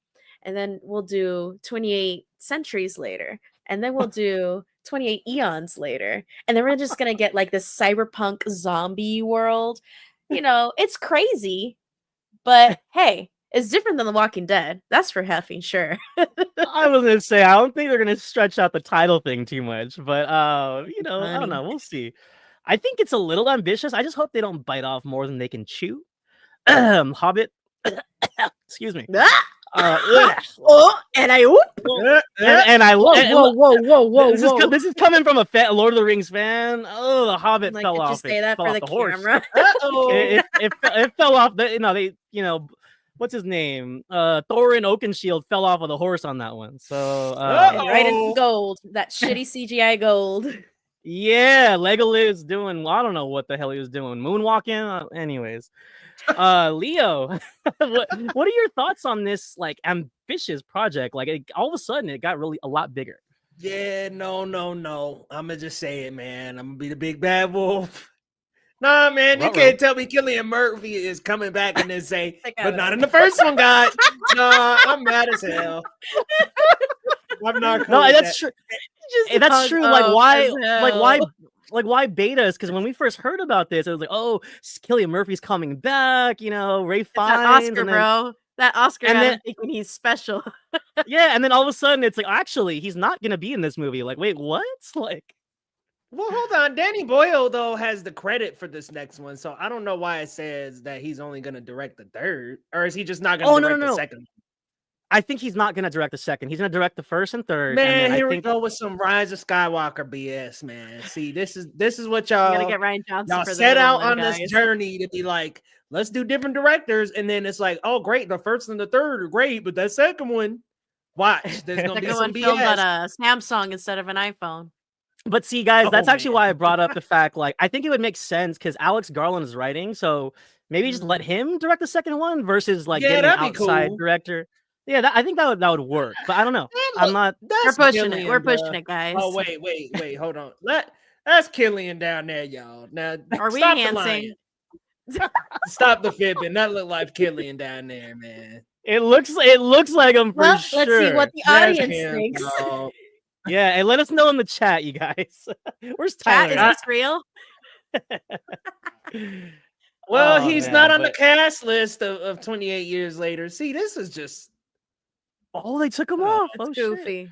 and then we'll do 28 centuries later, and then we'll do 28 eons later, and then we're just gonna get like this cyberpunk zombie world. You know, it's crazy, but hey, it's different than The Walking Dead. That's for effing sure. I was gonna say, I don't think they're gonna stretch out the title thing too much, but you know, I don't know. We'll see. I think it's a little ambitious. I just hope they don't bite off more than they can chew. Hobbit. Excuse me. Oh, and I whoa. This is coming from a Lord of the Rings fan. Oh, the Hobbit fell off. Say that for the camera. It fell off. What's his name? Thorin Oakenshield fell off of the horse on that one. So right in gold, that shitty CGI gold. Yeah, Legolas doing. I don't know what the hell he was doing. Moonwalking. Anyways. Leo, what are your thoughts on this like ambitious project? Like all of a sudden it got really a lot bigger. Yeah, no. I'm gonna just say it, man. I'm gonna be the big bad wolf. Nah, man, you can't tell me Cillian Murphy is coming back and then say, but not in the first one, guys. Nah, I'm mad as hell. I'm not. No, that's true. That's true. Like why betas? Because when we first heard about this, it was like, oh, Cillian Murphy's coming back. You know, Ray Fiennes, that Oscar, bro. That Oscar, and then thinking he's special. Yeah, and then all of a sudden it's like, actually, he's not gonna be in this movie. Like, wait, what? Like, well, hold on. Danny Boyle though has the credit for this next one, so I don't know why it says that he's only gonna direct the third, or is he just not gonna direct the second? I think he's not going to direct the second. He's going to direct the first and third. Man, here we go with some Rise of Skywalker BS, man. See, this is what y'all gotta get Ryan Johnson. Y'all set out on this journey to be like, let's do different directors, and then it's like, oh, great, the first and the third are great, but that second one, watch, there's gonna be some BS. Filmed on a Samsung instead of an iPhone. But see, guys, that's actually why I brought up the fact, like, I think it would make sense because Alex Garland is writing, so maybe just let him direct the second one versus like getting an outside director. Yeah, I think that would work, but I don't know. Man, I'm not. We're pushing it. We're pushing it, guys. Oh wait, hold on. That's Cillian down there, y'all. Now, are we enhancing? Stop the fibbing. That look like Cillian down there, man. It looks like him for sure. Let's see what the audience thinks. Yeah, and let us know in the chat, you guys. Where's Tyler? Chat, is this real? Well, he's not on the cast list of 28 years later. See, this is just. Oh, they took him off. That's goofy.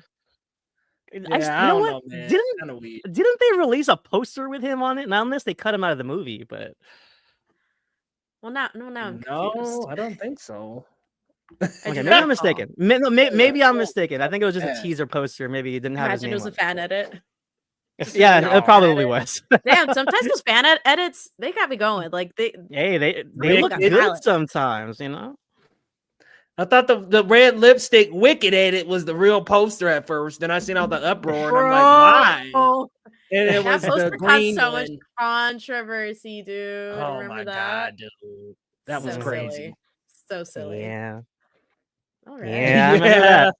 Yeah, I don't know, man. Didn't they release a poster with him on it? Now on this, they cut him out of the movie, but Well, now I'm confused. No, I don't think so. Okay, maybe I'm mistaken. Maybe I'm mistaken. I think it was just a teaser poster. Maybe he didn't have his name. Imagine it was a fan edit. Yeah, it probably was. Damn, sometimes those fan edits, they got me going. Like they look good sometimes, you know. I thought the red lipstick Wicked edit was the real poster at first. Then I seen all the uproar, and I'm like, why? And it was the green so one. much controversy, dude. Oh Remember my that? God, dude. That was So crazy. Silly. So silly. Yeah. All right. Yeah, I remember that.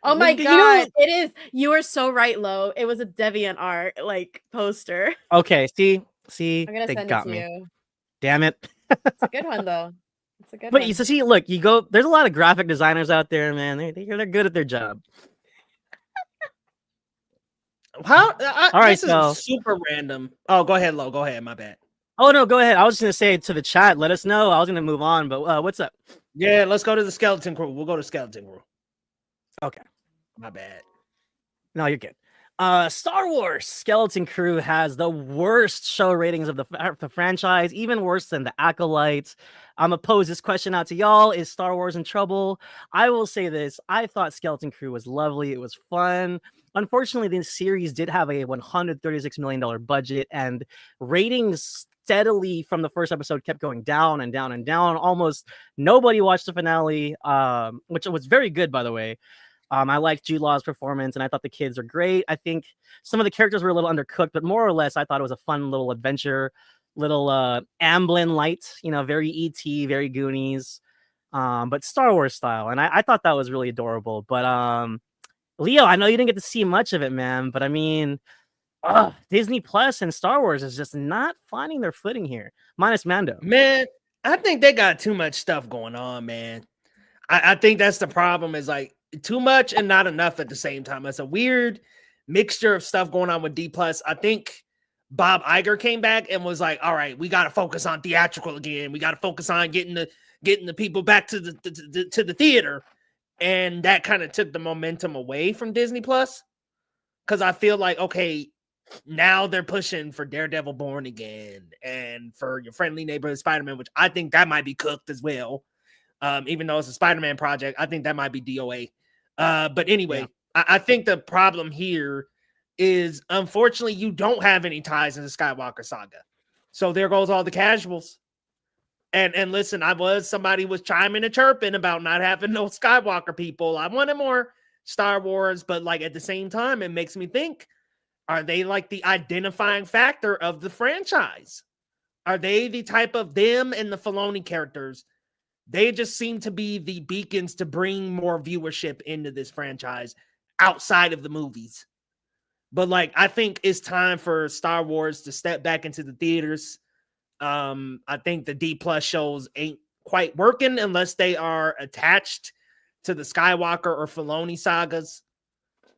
Oh my God. It is. You are so right, Lo. It was a DeviantArt like poster. Okay, see, I'm gonna they send got it to me. you. Damn it. It's a good one though. It's a good one. But so see, look, you go. There's a lot of graphic designers out there, man. They're good at their job. All right, this so is super random. Oh, go ahead, Lo. Go ahead. My bad. Oh no, go ahead. I was just gonna say to the chat, let us know. I was gonna move on, but what's up? Yeah, let's go to the Skeleton Crew. We'll go to Skeleton Crew. Okay. My bad. No, you're good. Star Wars Skeleton Crew has the worst show ratings of the franchise, even worse than The Acolyte. I'm gonna pose this question out to y'all. Is Star Wars in trouble? I will say this. I thought Skeleton Crew was lovely. It was fun. Unfortunately, the series did have a $136 million budget, and ratings steadily from the first episode kept going down and down and down. Almost nobody watched the finale, which was very good, by the way. I liked Jude Law's performance, and I thought the kids were great. I think some of the characters were a little undercooked, but more or less, I thought it was a fun little adventure, little Amblin light, very E.T., very Goonies, but Star Wars style. And I thought that was really adorable. But Leo, I know you didn't get to see much of it, man, but I mean, Disney Plus and Star Wars is just not finding their footing here, minus Mando. Man, I think they got too much stuff going on, man. I think that's the problem, is like too much and not enough at the same time. It's a weird mixture of stuff going on with D+. I think Bob Iger came back and was like, all right, we got to focus on theatrical again. We got to focus on getting the people back to the theater. And that kind of took the momentum away from Disney Plus. Because I feel like, okay, now they're pushing for Daredevil Born Again and for Your Friendly Neighborhood Spider-Man, which I think that might be cooked as well. Even though it's a Spider-Man project, I think that might be DOA. But anyway, yeah. I think the problem here is, unfortunately, you don't have any ties in the Skywalker saga. So there goes all the casuals. And listen, somebody was chiming and chirping about not having no Skywalker people. I wanted more Star Wars, but like at the same time, it makes me think, are they like the identifying factor of the franchise? Are they the type of them and the Filoni characters? They just seem to be the beacons to bring more viewership into this franchise outside of the movies. But like, I think it's time for Star Wars to step back into the theaters. I think the D+ shows ain't quite working unless they are attached to the Skywalker or Filoni sagas.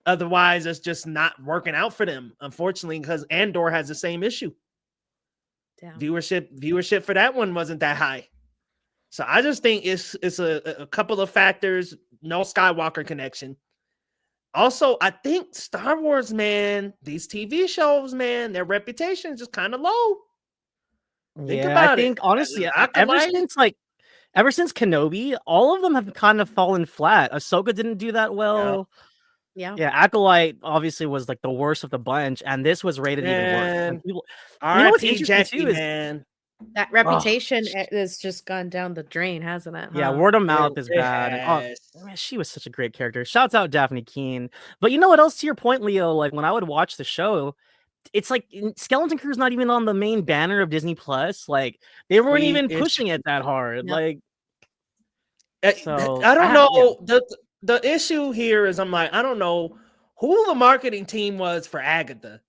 Otherwise, it's just not working out for them, unfortunately, because Andor has the same issue. Damn. Viewership for that one wasn't that high. So I just think it's a couple of factors. No Skywalker connection. Also, I think Star Wars, man, these TV shows, man, their reputation is just kind of low. Think about I think honestly, ever since Kenobi, all of them have kind of fallen flat. Ahsoka didn't do that well. Yeah, Acolyte obviously was like the worst of the bunch, and this was rated even worse. People, what's interesting too is that reputation has just gone down the drain, hasn't it? Huh? Yeah, word of mouth is bad. And, man, she was such a great character. Shouts out Daphne Keane. But you know what else? To your point, Leo, like when I would watch the show, it's like Skeleton Crew's not even on the main banner of Disney Plus. Like they weren't even pushing it that hard. No. Like, so I don't know. Yeah. The issue here is I'm like, I don't know who the marketing team was for Agatha.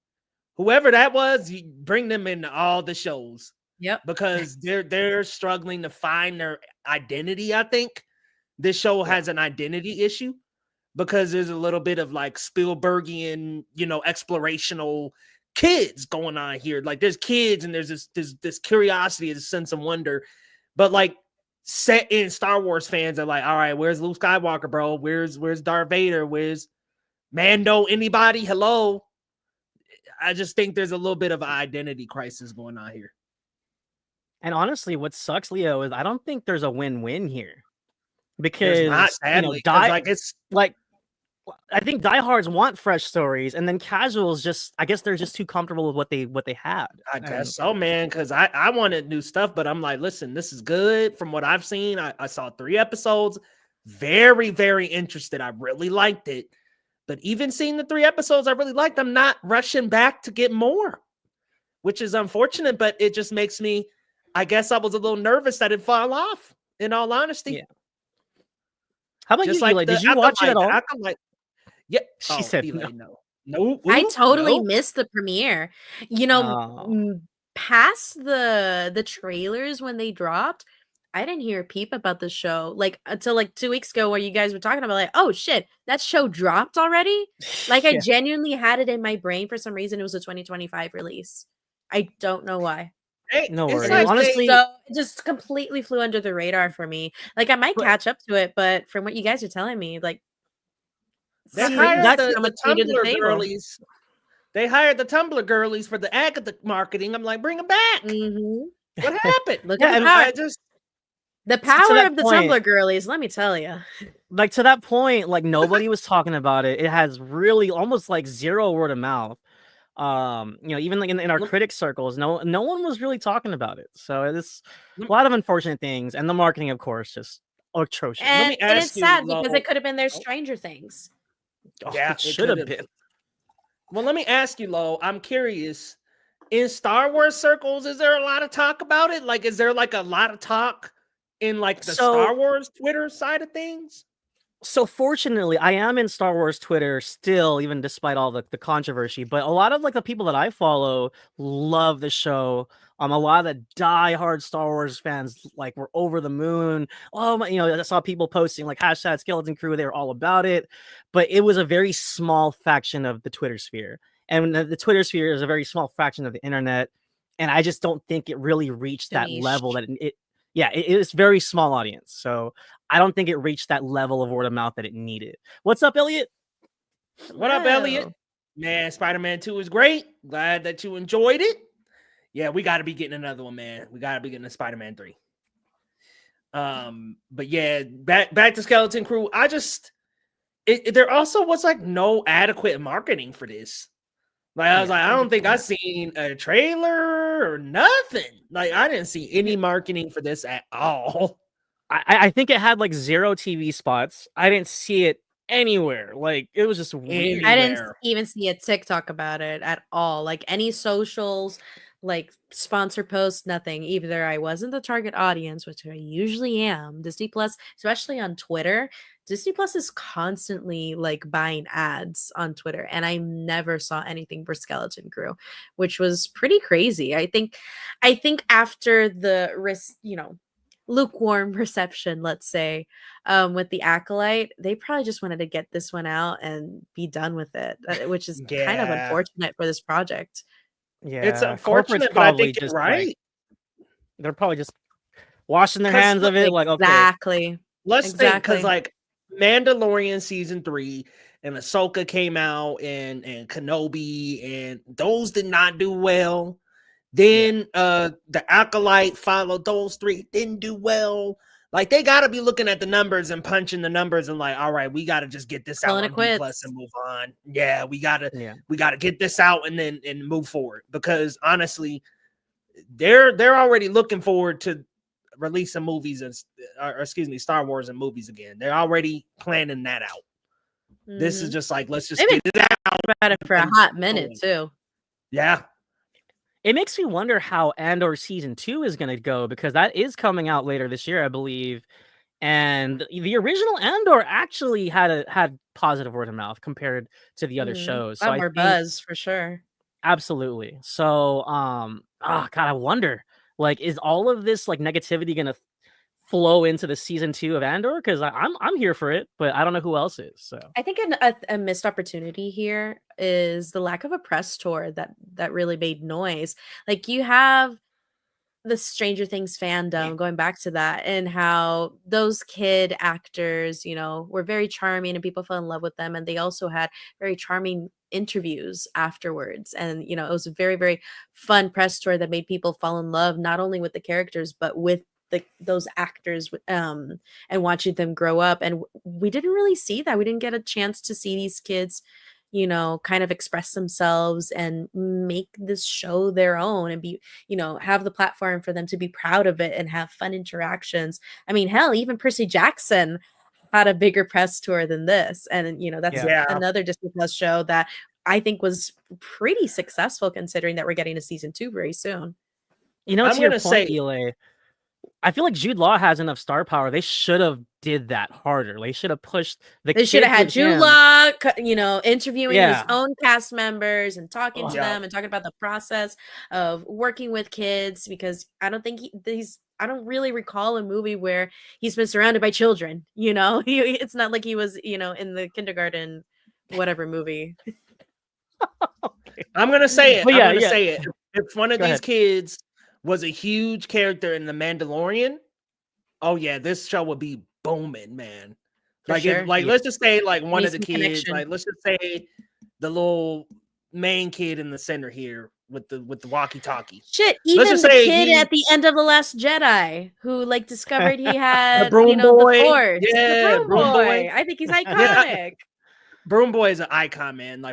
Whoever that was, you bring them into all the shows. Yep. Because they're struggling to find their identity. I think this show has an identity issue because there's a little bit of like Spielbergian, explorational kids going on here. Like there's kids and there's this curiosity, this sense of wonder. But like set in Star Wars fans are like, all right, where's Luke Skywalker, bro? Where's Darth Vader? Where's Mando? Anybody? Hello. I just think there's a little bit of an identity crisis going on here. And honestly, what sucks, Leo, is I don't think there's a win-win here There's not, because sadly, 'cause, like, it's like I think diehards want fresh stories, and then casuals just I guess they're just too comfortable with what they had. I guess so, man, because I wanted new stuff, but I'm like, listen, this is good from what I've seen. I saw 3 episodes, very, very interested. I really liked it. But even seeing the 3 episodes I really liked, I'm not rushing back to get more, which is unfortunate, but it just makes me, I guess I was a little nervous that it'd fall off, in all honesty. Yeah. How about Just you, like Eli? the Did you watch it at all? Acolyte. Yeah. She said Eli, no. No. I totally no. missed the premiere. Oh. Past the trailers when they dropped, I didn't hear a peep about the show like until like 2 weeks ago, where you guys were talking about like, oh shit, that show dropped already. Like I Yeah. genuinely had it in my brain for some reason. It was a 2025 release. I don't know why. Hey, No it's worries. like Honestly, So it just completely flew under the radar for me. Like I might But- catch up to it, but from what you guys are telling me, like they See, hired that's the how much new to the Tumblr table. girlies. They hired the Tumblr girlies for the Agatha marketing. I'm like, bring them back. Mhm. What happened? Look Yeah, at the and power. I just The to power that of the point- Tumblr girlies, let me tell you. like to that point, like nobody was talking about it. It has really almost like 0 word of mouth. Even like in our Lem- critic circles, no one was really talking about it. So it's a Lem- lot of unfortunate things, and the marketing, of course, just atrocious. And, me and ask it's you, sad because Lo- it could have been their Oh. Stranger Things. Yeah, it it should have could've. been. Well, let me ask you, Lo. I'm curious. In Star Wars circles, is there a lot of talk about it? Like, is there like a lot of talk in like the So- Star Wars Twitter side of things? So fortunately, I am in Star Wars Twitter still, even despite all the controversy. But a lot of like the people that I follow love the show. A lot of the diehard Star Wars fans like were over the moon. Oh my, I saw people posting like hashtag Skeleton Crew. They were all about it. But it was a very small faction of the Twitter sphere, and the Twitter sphere is a very small fraction of the internet. And I just don't think it really reached The that niche. level that it is very small audience. So I don't think it reached that level of word of mouth that it needed. What's up, Elliot? What up, Elliot? Man, Spider-Man 2 is great. Glad that you enjoyed it. Yeah, we got to be getting another one, man. We got to be getting a Spider-Man 3. But yeah, back to Skeleton Crew. There also was like no adequate marketing for this. Like I was like, I don't think I seen a trailer or nothing. Like I didn't see any marketing for this at all. I think it had like 0 TV spots. I didn't see it anywhere. Like it was just weird. I didn't even see a TikTok about it at all. Like any socials, like sponsor posts, nothing. Either I wasn't the target audience, which I usually am. Disney Plus, especially on Twitter, Disney Plus is constantly like buying ads on Twitter, and I never saw anything for Skeleton Crew, which was pretty crazy. I think after the lukewarm reception, let's say, with the Acolyte, they probably just wanted to get this one out and be done with it, which is kind of unfortunate for this project. Yeah, it's unfortunate, but I think you're right. Like, they're probably just washing their hands of it. Like, okay, exactly. Let's think, because like Mandalorian season 3 and Ahsoka came out, and Kenobi, and those did not do well. Then the Acolyte followed those 3, didn't do well. Like they got to be looking at the numbers and punching the numbers and like, all right, we got to just get this out on D+ and move on. Yeah, we got to get this out and move forward, because honestly, they're already looking forward to releasing movies Star Wars and movies again. They're already planning that out. This is just like, let's just get it out. About it for a hot minute too. Yeah. It makes me wonder how Andor season 2 is going to go, because that is coming out later this year, I believe. And the original Andor actually had positive word of mouth compared to the other shows. So more buzz for sure. Absolutely. So, God, I wonder, like, is all of this like negativity going to flow into the season 2 of Andor? Because I'm here for it, but I don't know who else is. So I think a missed opportunity here is the lack of a press tour that really made noise. Like you have the Stranger Things fandom, going back to that, and how those kid actors, were very charming and people fell in love with them. And they also had very charming interviews afterwards. And, it was a very, very fun press tour that made people fall in love, not only with the characters, but with those actors, and watching them grow up. And we didn't really see that. We didn't get a chance to see these kids kind of express themselves and make this show their own and be, have the platform for them to be proud of it and have fun interactions. I mean, hell, even Percy Jackson had a bigger press tour than this. And, that's another Disney Plus show that I think was pretty successful, considering that we're getting a season 2 very soon. To your point, Eli, I feel like Jude Law has enough star power. They should have did that harder. They should have pushed the. They should have had Jude Law, interviewing his own cast members and talking to them and talking about the process of working with kids. Because I don't think I don't really recall a movie where he's been surrounded by children. It's not like he was, in the kindergarten, whatever movie. Okay. I'm gonna say it. I'm gonna say it. If one of these kids was a huge character in The Mandalorian, oh yeah, this show would be booming, man. Let's just say one of the kids, let's just say the little main kid in the center here with the walkie-talkie. Shit, even the kid at the end of The Last Jedi who discovered he had the broom boy. The Force. Yeah, the broom boy. I think he's iconic. Broom boy is an icon, man.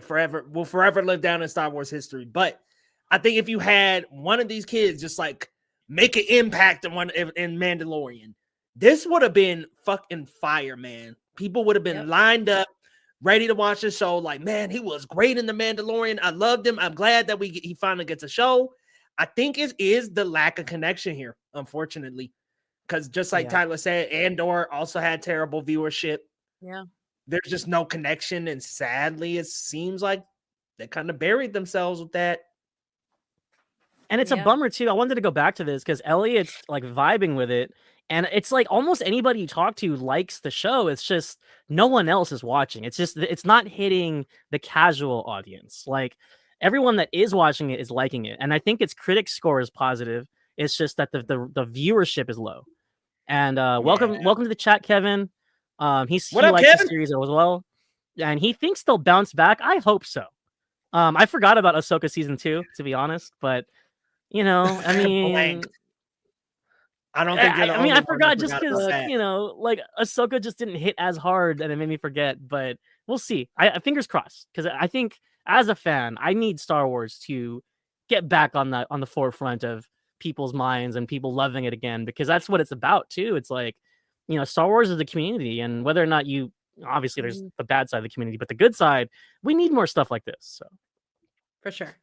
Will forever live down in Star Wars history. But I think if you had one of these kids just make an impact in Mandalorian, this would have been fucking fire, man. People would have been lined up, ready to watch the show. Man, he was great in The Mandalorian. I loved him. I'm glad that he finally gets a show. I think it is the lack of connection here, unfortunately, because just like Tyler said, Andor also had terrible viewership. Yeah, there's just no connection, and sadly, it seems like they kind of buried themselves with that. And it's a bummer too. I wanted to go back to this because Elliot's vibing with it. And it's almost anybody you talk to likes the show. It's just no one else is watching. It's not hitting the casual audience. Everyone that is watching it is liking it. And I think its critic score is positive. It's just that the viewership is low. And welcome to the chat, Kevin. He likes the series as well. And he thinks they'll bounce back. I hope so. I forgot about Ahsoka season 2, to be honest, but I mean, I don't think. I forgot just because Ahsoka just didn't hit as hard, and it made me forget. But we'll see. I fingers crossed, because I think as a fan, I need Star Wars to get back on the forefront of people's minds and people loving it again, because that's what it's about too. It's Star Wars is a community, and whether or not obviously there's the bad side of the community, but the good side, we need more stuff like this. So for sure.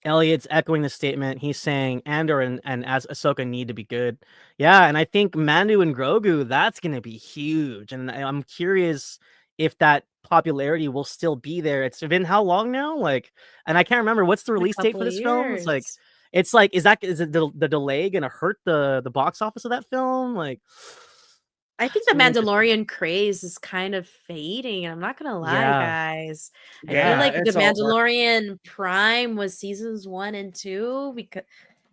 Elliot's echoing the statement. He's saying Andor and as Ahsoka need to be good. Yeah, and I think Mandu and Grogu, that's going to be huge. And I'm curious if that popularity will still be there. It's been how long now? And I can't remember what's the release date for this film. Is it the delay going to hurt the box office of that film? I think the Mandalorian craze is kind of fading. I'm not gonna lie, guys. I feel like the Mandalorian Prime was seasons 1 and 2,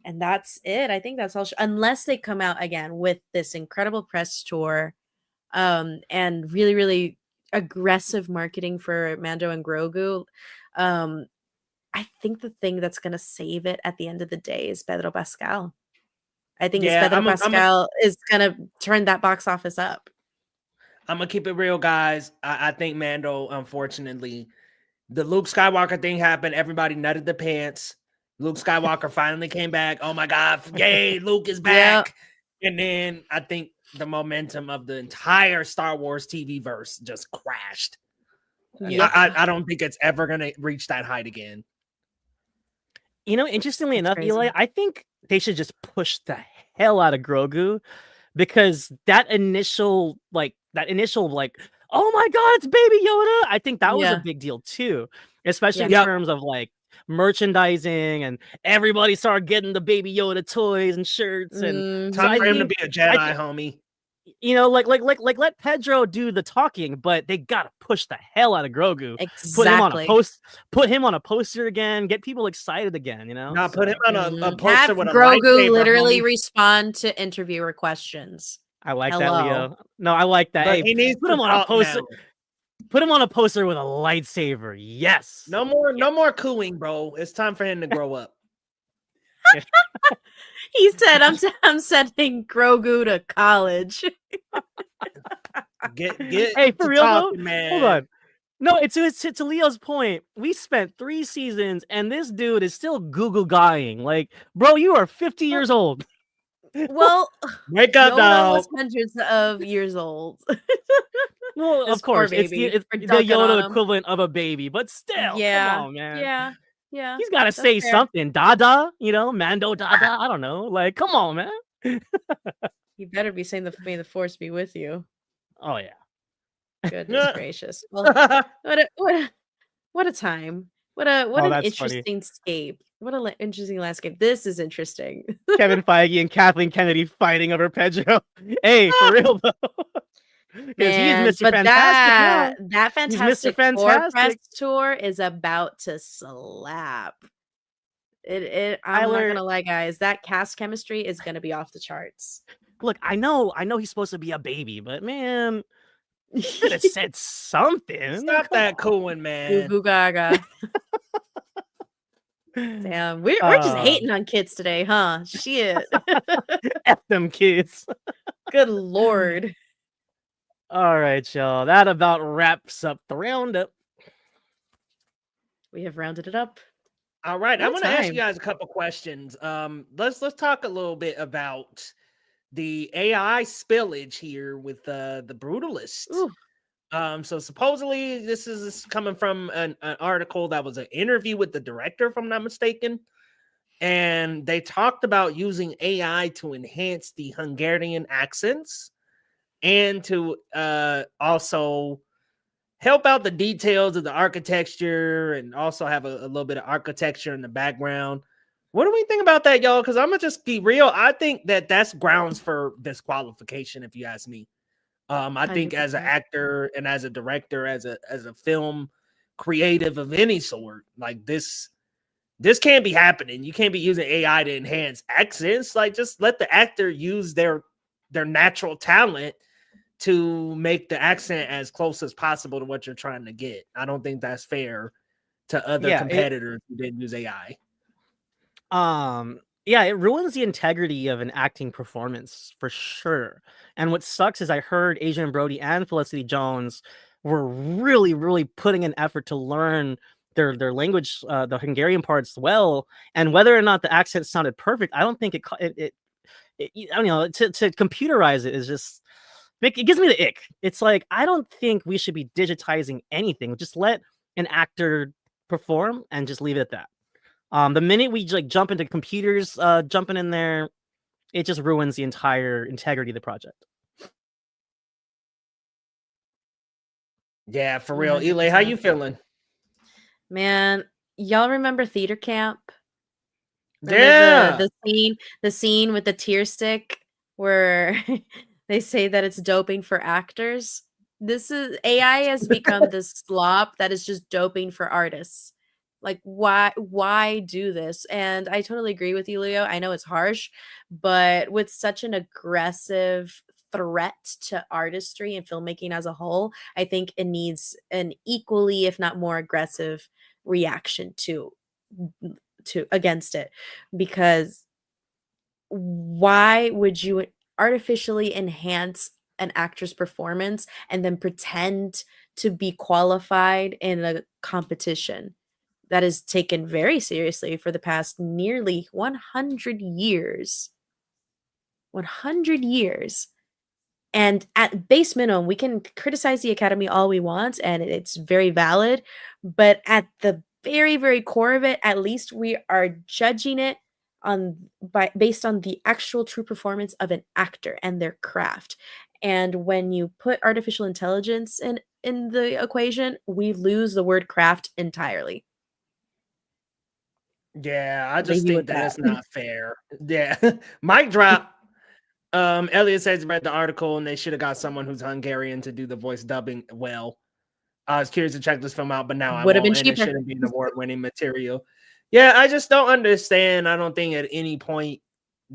and that's it. I think that's all. Unless they come out again with this incredible press tour, and really, really aggressive marketing for Mando and Grogu. I think the thing that's gonna save it at the end of the day is Pedro Pascal. I think Pedro Pascal is going to turn that box office up. I'm going to keep it real, guys. I think Mando, unfortunately, the Luke Skywalker thing happened. Everybody nutted the pants. Luke Skywalker finally came back. Oh, my God. Yay, Luke is back. Yep. And then I think the momentum of the entire Star Wars TV verse just crashed. Yep. I don't think it's ever going to reach that height again. Interestingly enough, crazy. Eli, I think they should just push the hell out of Grogu, because that initial oh my God, it's Baby Yoda. I think that was a big deal too, especially in terms of merchandising, and everybody started getting the Baby Yoda toys and shirts. And time for him to be a Jedi, homie. let Pedro do the talking, but they gotta push the hell out of Grogu. Exactly. Put him on a poster again, get people excited again, Nah, put him on a poster Have with a Grogu lightsaber, literally homie. respond to interviewer questions. I like Hello. that, Leo. No, I like that. But Hey, he needs put to him on a talk poster. now. Put him on a poster with a lightsaber. Yes. No more cooing, bro. It's time for him to grow up. He said, "I'm sending Grogu to college." Get Hey, for to real talking, though. man. Hold on. No, it's to Leo's point. We spent 3 seasons, and this dude is still Google guying. Like, bro, you are 50 years old. Well, Wake up, Yoda dog. was hundreds of years old. Well, This of course, poor it's baby for the dunking on Yoda him. equivalent of a baby, but still, Yeah, come on, man. yeah. He's got to that's say fair. something. Dada, Mando Dada. I don't know. Like, come on, man. You better be saying "May the Force be with you." Oh yeah. Goodness gracious! Well, what a time! What an that's interesting scape! What an interesting landscape! This is interesting. Kevin Feige and Kathleen Kennedy fighting over Pedro. Hey, for real though. Because he's Man, Mr. but Fantastic now. that He's Fantastic Mr. Four press Fantastic. tour is about to slap. I'm not Tyler, gonna lie, guys. That cast chemistry is gonna be off the charts. look, I know he's supposed to be a baby, but man, you could have said something. Stop that cooing, man. Goo goo gaga. Damn, we're just hating on kids today, huh? Shit. F them kids. Good lord. All right, y'all. That about wraps up the roundup. We have rounded it up. All right, What I'm going to ask you time. guys a couple questions. Let's talk a little bit about the AI spillage here with the Brutalist. Ooh. So supposedly this is coming from an article that was an interview with the director, if I'm not mistaken. And they talked about using AI to enhance the Hungarian accents and to also help out the details of the architecture and also have a little bit of architecture in the background. What do we think about that, y'all? Because I'm going to just be real. I think that that's grounds for disqualification, if you ask me. I think 100%. as an actor and as a director, as a film creative of any sort, like this can't be happening. You can't be using AI to enhance accents. Like, just let the actor use their natural talent to make the accent as close as possible to what you're trying to get. I don't think that's fair to other competitors who didn't use AI. Yeah, it ruins the integrity of an acting performance for sure. And what sucks is I heard Adrian Brody and Felicity Jones were really, really putting an effort to learn their language, the Hungarian parts well. And whether or not the accent sounded perfect, I don't think it I don't know, to computerize it is just, it gives me the ick. It's like, I don't think we should be digitizing anything. Just let an actor perform and just leave it at that. The minute we like jump into computers jumping in there, it just ruins the entire integrity of the project. Yeah, for real. 100%. Eli, how you feeling? Man, y'all remember theater camp? Yeah. The scene with the tear stick where they say that it's doping for actors. This is AI has become this slop that is just doping for artists. Like, why do this? And I totally agree with you, Leo. I know it's harsh, but with such an aggressive threat to artistry and filmmaking as a whole, I think it needs an equally, if not more aggressive reaction to against it. Because why would you artificially enhance an actor's performance and then pretend to be qualified in a competition that is taken very seriously for the past nearly 100 years? 100 years. And at base minimum, we can criticize the Academy all we want, and it's very valid. But at the very, very core of it, at least we are judging it based on the actual true performance of an actor and their craft. And when you put artificial intelligence in the equation, we lose the word craft entirely. Yeah, I just think that's not fair. Yeah. Mic drop. Elliot says he read the article and they should have got someone who's Hungarian to do the voice dubbing well. I was curious to check this film out, but now I Would have won't, been and it cheaper. shouldn't be an award-winning material. Yeah, I just don't understand. I don't think at any point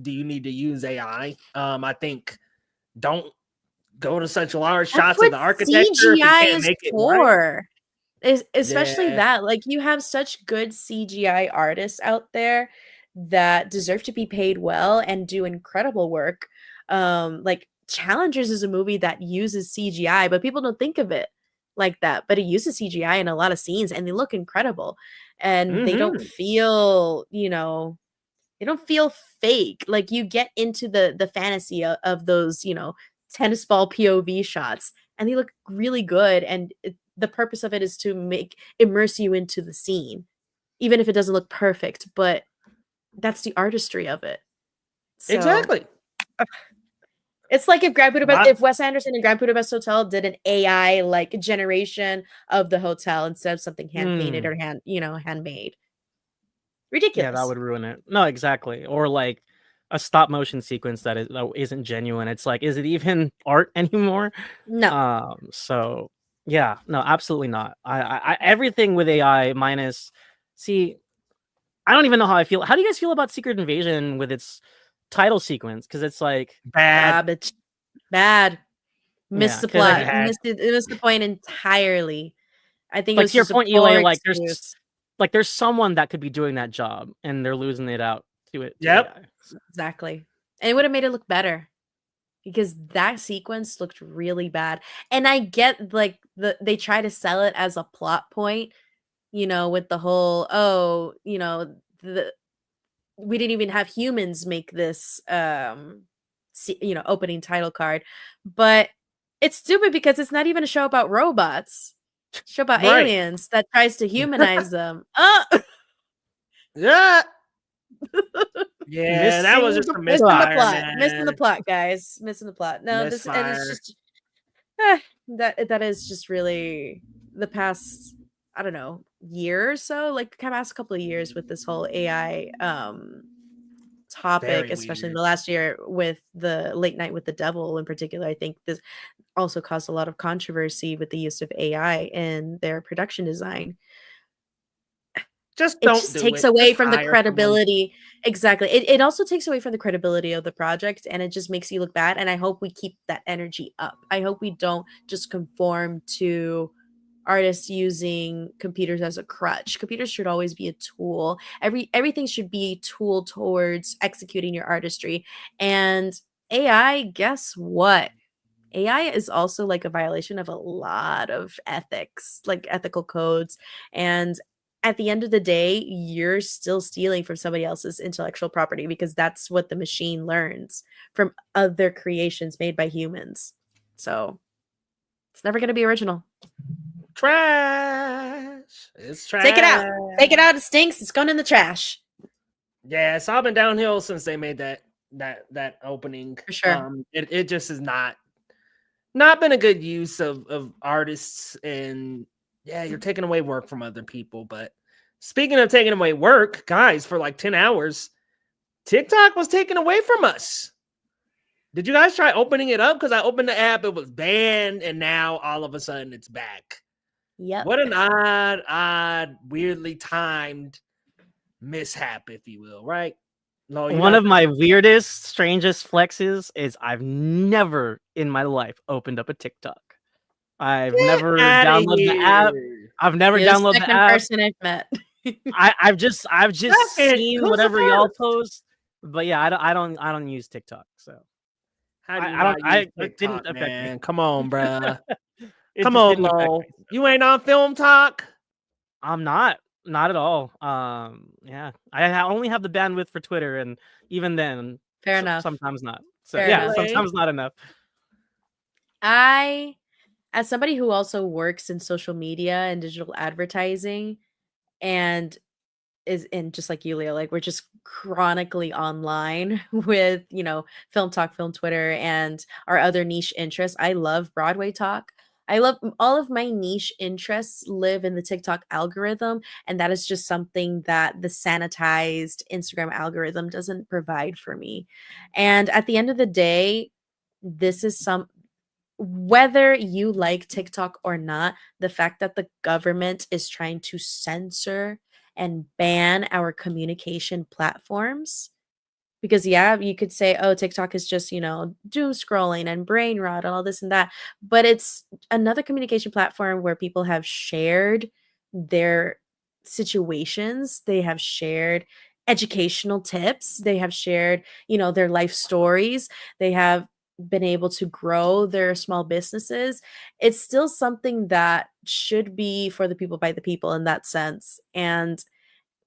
do you need to use AI. I think don't go to such large shots of the architecture if you CGI can't is make it for. Especially Yeah. that, like, you have such good CGI artists out there that deserve to be paid well and do incredible work. Like Challengers is a movie that uses CGI, but people don't think of it like that. But it uses CGI in a lot of scenes, and they look incredible, and they don't feel, they don't feel fake. Like you get into the fantasy of those, tennis ball POV shots, and they look really good. And the purpose of it is to immerse you into the scene, even if it doesn't look perfect. But that's the artistry of it. So, Exactly. It's like if Wes Anderson and Grand Budapest Hotel did an AI like generation of the hotel instead of something hand painted or handmade. Ridiculous. Yeah, that would ruin it. No, exactly. Or like a stop motion sequence that isn't genuine. It's like, is it even art anymore? No. So yeah, no, absolutely not. I everything with AI minus. See, I don't even know how I feel. How do you guys feel about Secret Invasion with its title sequence? Because it's like bad. Missed the plot. It missed the point entirely. I think like it was to your just point, a poor Eli. Like there's someone that could be doing that job, and they're losing it out to it. Yep. AI. Exactly. And it would have made it look better, because that sequence looked really bad. And I get like they try to sell it as a plot point, with the whole, we didn't even have humans make this opening title card. But it's stupid because it's not even a show about robots. It's a show about aliens that tries to humanize them. Yeah. Yeah, that was just missing the plot. Missing the plot, guys. Missing the plot. No, and it's just that is just really the past, I don't know, year or so, like past couple of years with this whole AI topic, Very especially in weird. the last year with the Late Night with the Devil in particular. I think this also caused a lot of controversy with the use of AI in their production design. Just It don't just do takes it. away Just from the hire someone. credibility. Exactly. It also takes away from the credibility of the project, and it just makes you look bad. And I hope we keep that energy up. I hope we don't just conform to artists using computers as a crutch. Computers should always be a tool. Everything should be a tool towards executing your artistry. And AI, guess what? AI is also like a violation of a lot of ethics, like ethical codes. And at the end of the day, you're still stealing from somebody else's intellectual property, because that's what the machine learns from other creations made by humans. So it's never going to be original. Trash. It's trash. Take it out. Take it out. It stinks. It's going in the trash. Yeah, it's all been downhill since they made that opening. For sure. It just has not been a good use of artists, and yeah, you're taking away work from other people. But speaking of taking away work, guys, for like 10 hours, TikTok was taken away from us. Did you guys try opening it up? Because I opened the app, it was banned, and now all of a sudden it's back. Yep. What an odd, weirdly timed mishap, if you will, right? No, one of my weirdest, strangest flexes is I've never in my life opened up a TikTok. I've never downloaded the app. I've never downloaded the app. Person I've met. I've just seen whatever y'all post, but yeah, I don't use TikTok, so I didn't affect me. Come on, bruh. Come on, Lo. You ain't on Film Talk? I'm not at all. Yeah, I only have the bandwidth for Twitter, and even then, fair enough. Sometimes not. So yeah, sometimes not enough. As somebody who also works in social media and digital advertising, and just like you, Leo, like we're just chronically online with, Film Talk, Film Twitter, and our other niche interests. I love Broadway talk. I love all of my niche interests live in the TikTok algorithm, and that is just something that the sanitized Instagram algorithm doesn't provide for me. And at the end of the day, this is whether you like TikTok or not, the fact that the government is trying to censor and ban our communication platforms, because yeah, you could say, oh, TikTok is just, doom scrolling and brain rot and all this and that, but it's another communication platform where people have shared their situations, they have shared educational tips, they have shared, their life stories, they have been able to grow their small businesses. It's still something that should be for the people by the people in that sense. And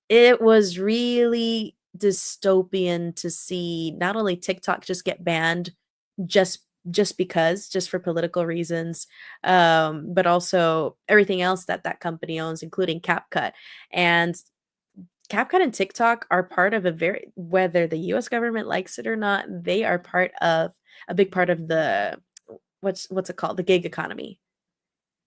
it was really dystopian to see not only TikTok just get banned just for political reasons, but also everything else that that company owns, including CapCut. And CapCut and TikTok are part of whether the US government likes it or not, they are a big part of the what's it called? The gig economy.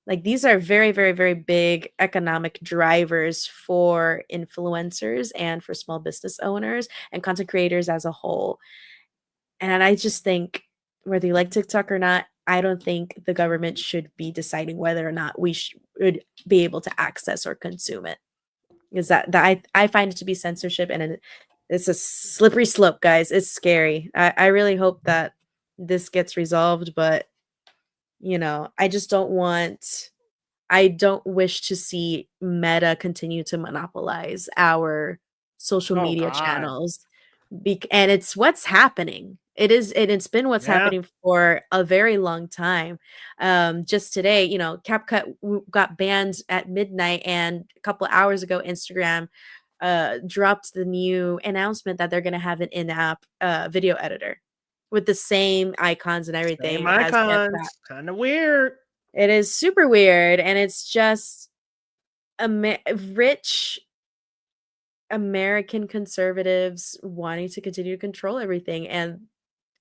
Like, these are very, very, very big economic drivers for influencers and for small business owners and content creators as a whole. And I just think, whether you like TikTok or not, I don't think the government should be deciding whether or not we should be able to access or consume it. Because I find it to be censorship, and it's a slippery slope, guys. It's scary. I really hope that this gets resolved, but I don't wish to see Meta continue to monopolize our social Oh media God. channels. And it's what's happening. It's been what's Yeah. happening for a very long time. Just today, CapCut got banned at midnight, and a couple of hours ago, Instagram dropped the new announcement that they're going to have an in-app video editor with the same icons and everything Same as icons. Snapchat. Kind of weird. It is super weird, and it's just rich American conservatives wanting to continue to control everything and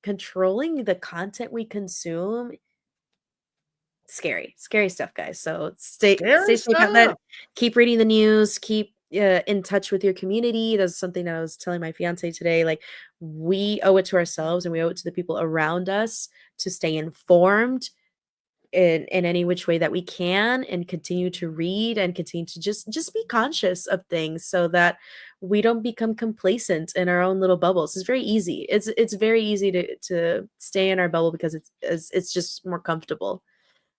controlling the content we consume. Scary stuff, guys. So stay Scary safe out there. stuff. Keep reading the news. Keep in touch with your community. That's something that I was telling my fiance today. Like, we owe it to ourselves, and we owe it to the people around us to stay informed in any which way that we can, and continue to read and continue to just be conscious of things, so that we don't become complacent in our own little bubbles. It's very easy. It's very easy to stay in our bubble because it's just more comfortable.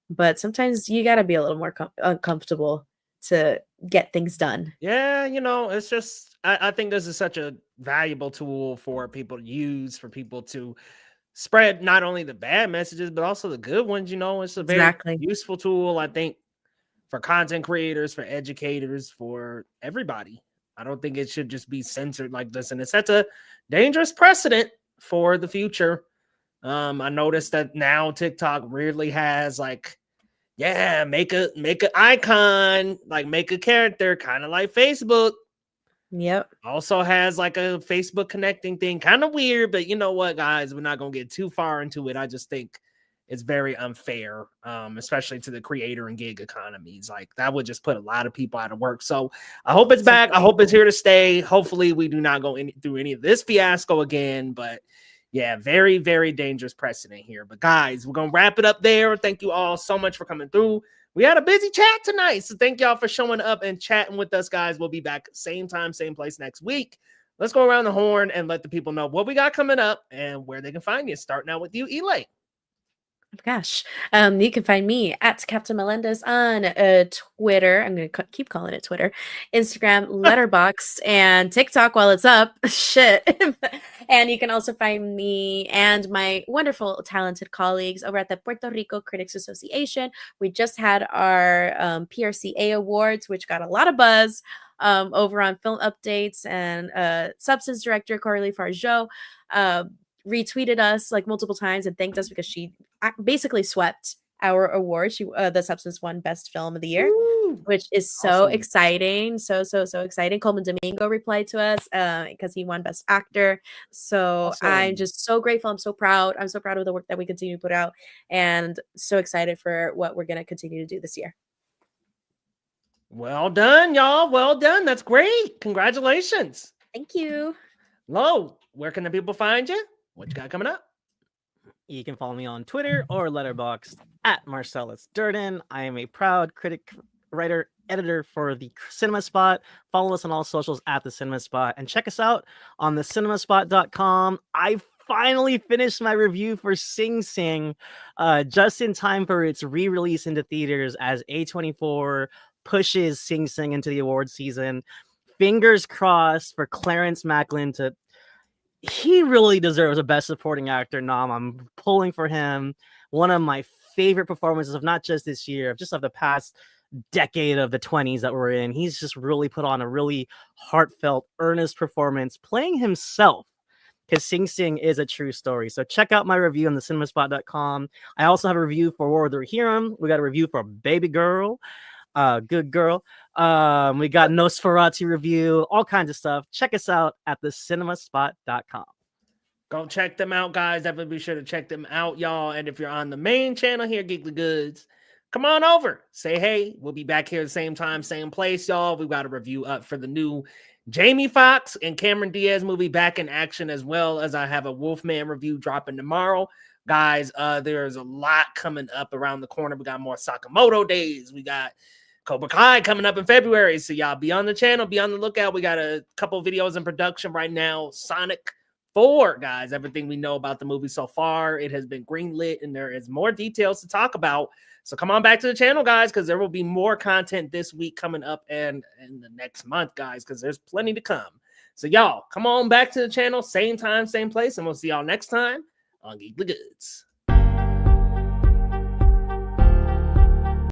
But sometimes you got to be a little more uncomfortable to get things done. Yeah, it's just I think this is such a valuable tool for people to use, for people to spread not only the bad messages, but also the good ones. It's a very Exactly. useful tool, I think, for content creators, for educators, for everybody. I don't think it should just be censored like this. And it sets a dangerous precedent for the future. I noticed that now TikTok really has make a icon, like make a character, kind of like Facebook. Yep. Also has like a Facebook connecting thing, kind of weird, but you know what, guys, we're not gonna get too far into it. I just think it's very unfair, especially to the creator and gig economies. Like, that would just put a lot of people out of work. So I hope it's back. I hope it's here to stay. Hopefully we do not go through any of this fiasco again, but yeah, very, very dangerous precedent here. But guys, we're gonna wrap it up there. Thank you all so much for coming through. We had a busy chat tonight, so thank y'all for showing up and chatting with us, guys. We'll be back same time, same place next week. Let's go around the horn and let the people know what we got coming up and where they can find you. Starting out with you, Elaine. Gosh, you can find me at Captain Melendez on Twitter. I'm going to keep calling it Twitter, Instagram, Letterboxd, and TikTok while it's up. Shit. And you can also find me and my wonderful, talented colleagues over at the Puerto Rico Critics Association. We just had our PRCA Awards, which got a lot of buzz over on Film Updates, and Substance Director Coralie Fargeau retweeted us like multiple times and thanked us because she basically swept our award. The Substance won Best Film of the Year, Woo! which is so Awesome. exciting. So exciting. Coleman Domingo replied to us because he won Best Actor. So Awesome. I'm just so grateful. I'm so proud. I'm so proud of the work that we continue to put out, and so excited for what we're going to continue to do this year. Well done, y'all. Well done. That's great. Congratulations. Thank you. Lo, where can the people find you? What you got coming up? You can follow me on Twitter or Letterboxd at Marcellus Durden. I am a proud critic, writer, editor for the Cinema Spot. Follow us on all socials at the Cinema Spot and check us out on thecinemasspot.com. I finally finished my review for Sing Sing just in time for its re-release into theaters as A24 pushes Sing Sing into the award season. Fingers crossed for Clarence Macklin to... He really deserves a Best Supporting Actor nom. I'm pulling for him. One of my favorite performances of not just this year, just of the past decade of the 20s that we're in. He's just really put on a really heartfelt, earnest performance, playing himself, because Sing Sing is a true story. So check out my review on thecinemasspot.com. I also have a review for War of the Rohirrim. We got a review for Baby Girl. Good girl. We got Nosferatu review, all kinds of stuff. Check us out at thecinemasspot.com. Go check them out, guys. Definitely be sure to check them out, y'all. And if you're on the main channel here, Geekly Goods, come on over. Say hey. We'll be back here at the same time, same place, y'all. We've got a review up for the new Jamie Foxx and Cameron Diaz movie, Back in Action, as well as I have a Wolfman review dropping tomorrow. Guys, there's a lot coming up around the corner. We got more Sakamoto days. We got Cobra Kai coming up in February. So y'all be on the channel, be on the lookout. We got a couple videos in production right now. Sonic 4, guys. Everything we know about the movie so far, it has been greenlit and there is more details to talk about. So come on back to the channel, guys, because there will be more content this week coming up and in the next month, guys, because there's plenty to come. So y'all, come on back to the channel, same time, same place, and we'll see y'all next time on Geekly Goods.